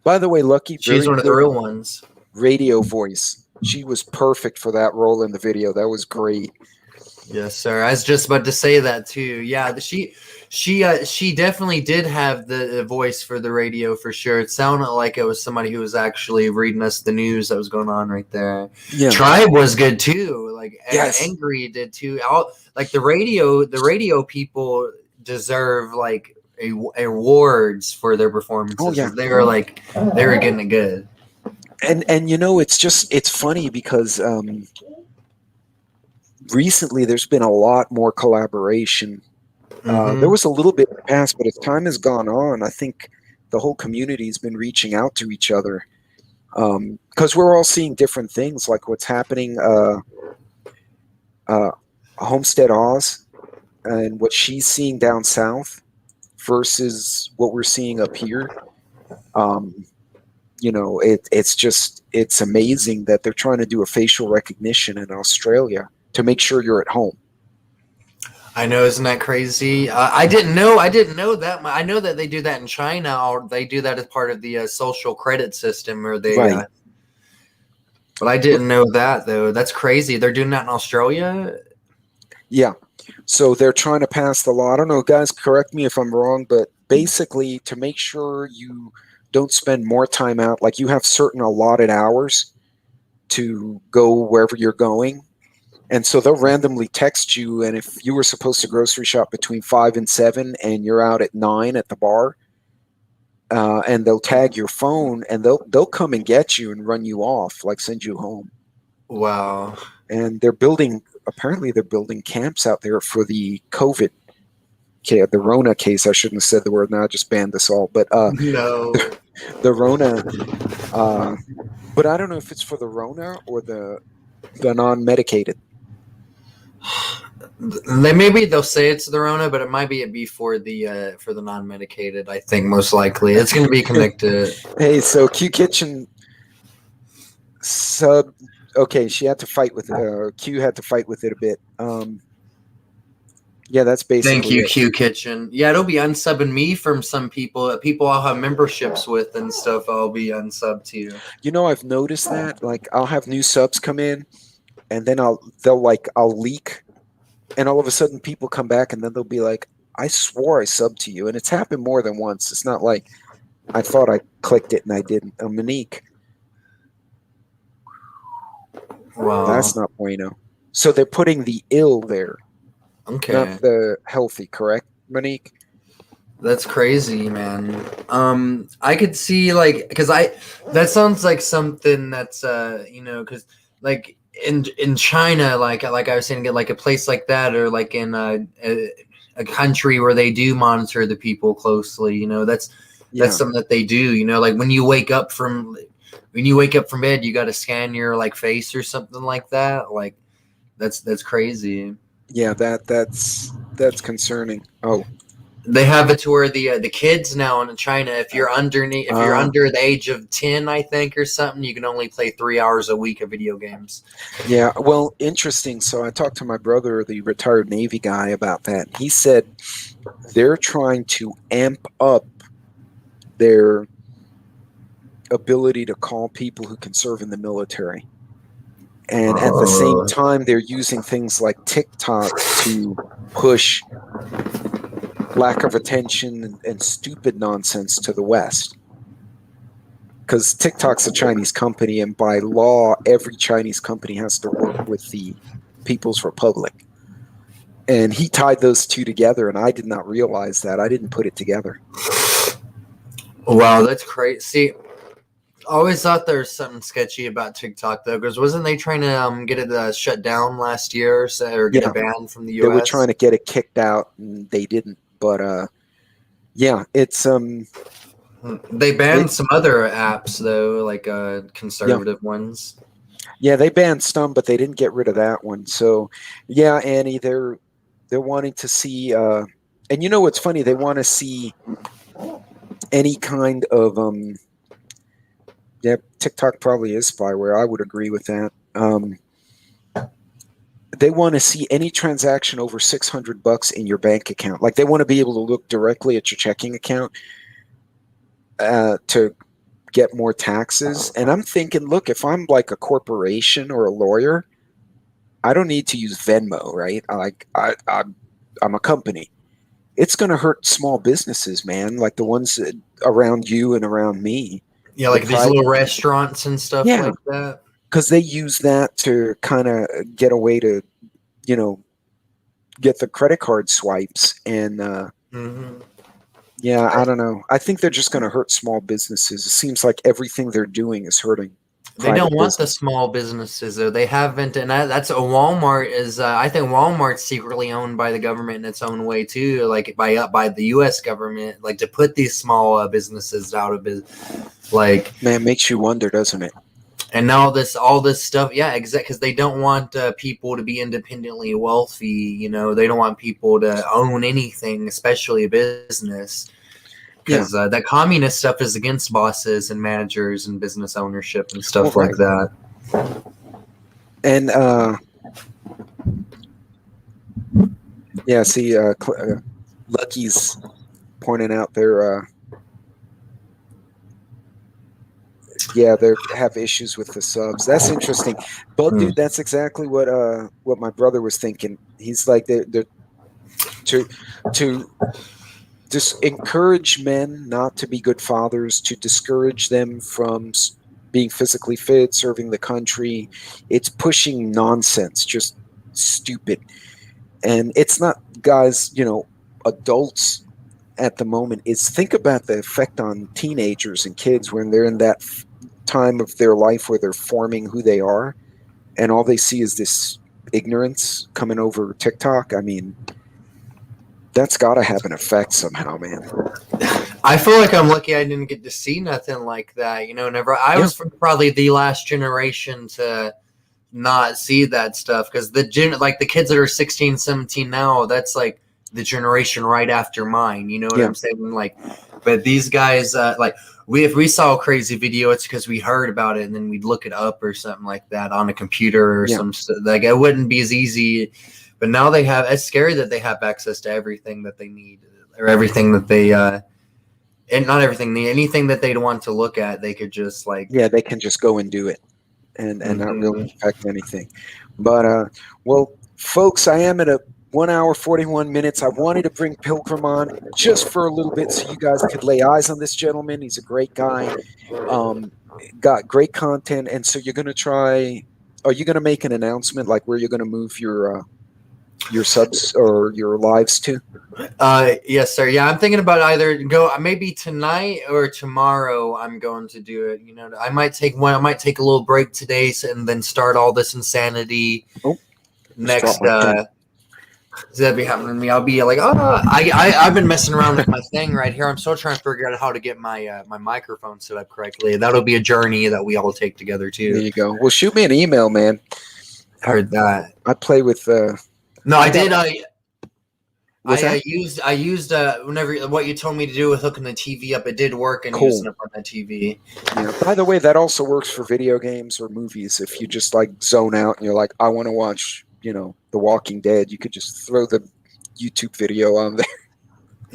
By the way, Lucky, She's very one of the good real ones. radio voice. She was perfect for that role in the video. That was great. Yes, sir. I was just about to say that too. Yeah, she definitely did have the voice for the radio for sure. It sounded like it was somebody who was actually reading us the news that was going on right there. Yeah. Tribe was good too. Like Yes. Angry did too. All like the radio people deserve like awards for their performances. Oh yeah. They were getting it good. And you know, it's funny because recently there's been a lot more collaboration. There was a little bit in the past, but as time has gone on, I think the whole community's been reaching out to each other because we're all seeing different things, like what's happening. Homestead Oz and what she's seeing down south versus what we're seeing up here. You know, it's amazing that they're trying to do a facial recognition in Australia to make sure you're at home. I know, isn't that crazy? I didn't know that. I know that they do that in China, or they do that as part of the social credit system, or they. Right. But I didn't know that though. That's crazy. They're doing that in Australia. Yeah. So they're trying to pass the law. I don't know, guys, correct me if I'm wrong, but basically to make sure you don't spend more time out, like you have certain allotted hours to go wherever you're going. And so they'll randomly text you. And if you were supposed to grocery shop between 5 and 7 and you're out at 9 at the bar, and they'll tag your phone and they'll come and get you and run you off, like send you home. Wow. and apparently they're building camps out there for the COVID, the Rona case. I shouldn't have said the word. Now I just banned this all. But No. the Rona, but I don't know if it's for the Rona or the non-medicated. Maybe they'll say it's the Rona, but it might be for the non-medicated. I think most likely it's going to be connected. Hey, so Q Kitchen sub. Okay, she had to fight with Q had to fight with it a bit. Yeah, that's basically. Thank you, it. Q Kitchen. Yeah, it'll be unsubbing me from some people. People I'll have memberships with and stuff. I'll be unsubbed to. You know, I've noticed that. Like, I'll have new subs come in, and then I'll leak, and all of a sudden people come back, and then they'll be like, "I swore I subbed to you," and it's happened more than once. It's not like I thought I clicked it and I didn't. Monique. Wow, that's not bueno. So they're putting the ill there. Okay. Not the healthy, correct, Monique? That's crazy, man. I could see because that sounds like something that's because like in China, like I was saying, like a place like that, or like in a country where they do monitor the people closely. That's something that they do. Like when you wake up from bed, you got to scan your like face or something like that. Like that's crazy. Yeah, that's concerning. Oh, they have it to where the kids now in China, if you're under the age of 10, I think, or something, you can only play 3 hours a week of video games. Yeah, well, interesting. So I talked to my brother, the retired Navy guy, about that. He said they're trying to amp up their ability to call people who can serve in the military. And at the same time, they're using things like TikTok to push lack of attention and stupid nonsense to the West. Because TikTok's a Chinese company, and by law, every Chinese company has to work with the People's Republic. And he tied those two together, and I did not realize that. I didn't put it together. Wow, that's crazy. See, I always thought there was something sketchy about TikTok, though, because wasn't they trying to get it shut down last year or get it banned from the U.S.? They were trying to get it kicked out, and they didn't. But yeah, it's they banned some other apps though, like conservative ones. Yeah, they banned some, but they didn't get rid of that one. So yeah, Annie, they're wanting to see, and you know what's funny? They want to see any kind of TikTok probably is spyware. I would agree with that. They want to see any transaction over $600 in your bank account. Like, they want to be able to look directly at your checking account to get more taxes. And I'm thinking, look, if I'm like a corporation or a lawyer, I don't need to use Venmo, right? I'm a company. It's going to hurt small businesses, man, like the ones around you and around me. Yeah, like these little restaurants and stuff like that. Because they use that to kind of get a way to, get the credit card swipes. And yeah, I don't know. I think they're just going to hurt small businesses. It seems like everything they're doing is hurting. They don't want the small businesses, though. They haven't, and that's a Walmart is. I think Walmart's secretly owned by the government in its own way too, like by the U.S. government, like to put these small businesses out of business. Like, man, it makes you wonder, doesn't it? And now all this stuff, yeah, exactly, because they don't want people to be independently wealthy. They don't want people to own anything, especially a business. Because that communist stuff is against bosses and managers and business ownership and stuff like that. And yeah, see, Lucky's pointing out there. They have issues with the subs. That's interesting. But dude, that's exactly what my brother was thinking. He's like, they're to just encourage men not to be good fathers, to discourage them from being physically fit, serving the country. It's pushing nonsense, just stupid. And it's not, guys, adults at the moment. Is think about the effect on teenagers and kids when they're in that time of their life where they're forming who they are. and all they see is this ignorance coming over TikTok, I mean, that's got to have an effect somehow, man. I feel like I'm lucky I didn't get to see nothing like that. You know, I was probably the last generation to not see that stuff, because the kids that are 16, 17 now, that's like the generation right after mine. You know what I'm saying? Like, but these guys, if we saw a crazy video, it's because we heard about it and then we'd look it up or something like that on a computer or some, like, it wouldn't be as easy. But now it's scary that they have access to everything that they need, or everything that they, and not everything, anything that they'd want to look at, they could just they can just go and do it and not really affect anything. But, well, folks, I am at a 1 hour, 41 minutes. I wanted to bring Pilgrim on just for a little bit so you guys could lay eyes on this gentleman. He's a great guy, got great content. And so are you going to make an announcement, like where you're going to move your subs or your lives to? Yes, sir. Yeah, I'm thinking about either maybe tonight or tomorrow. I'm going to do it. You know, I might take a little break today and then start all this insanity next. That'd be happening to me. I'll be like, I've been messing around with my thing right here. I'm still trying to figure out how to get my my microphone set up correctly. That'll be a journey that we all take together too. There you go. Well, shoot me an email, man. I heard that. I play with. No, I did. I used whenever what you told me to do with hooking the TV up, it did work, and using it on the TV. Yeah. By the way, that also works for video games or movies. If you just like zone out and you're like, I want to watch, The Walking Dead, you could just throw the YouTube video on there.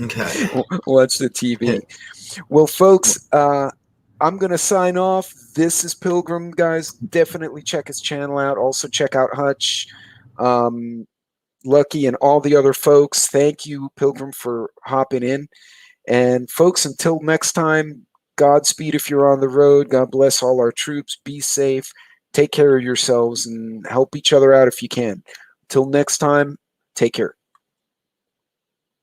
Okay. Watch the TV. Well, folks, I'm going to sign off. This is Pilgrim, guys. Definitely check his channel out. Also check out Hutch, Lucky, and all the other folks. Thank you, Pilgrim, for hopping in. And folks, until next time, Godspeed if you're on the road. God bless all our troops. Be safe. Take care of yourselves and help each other out if you can. Till next time, take care.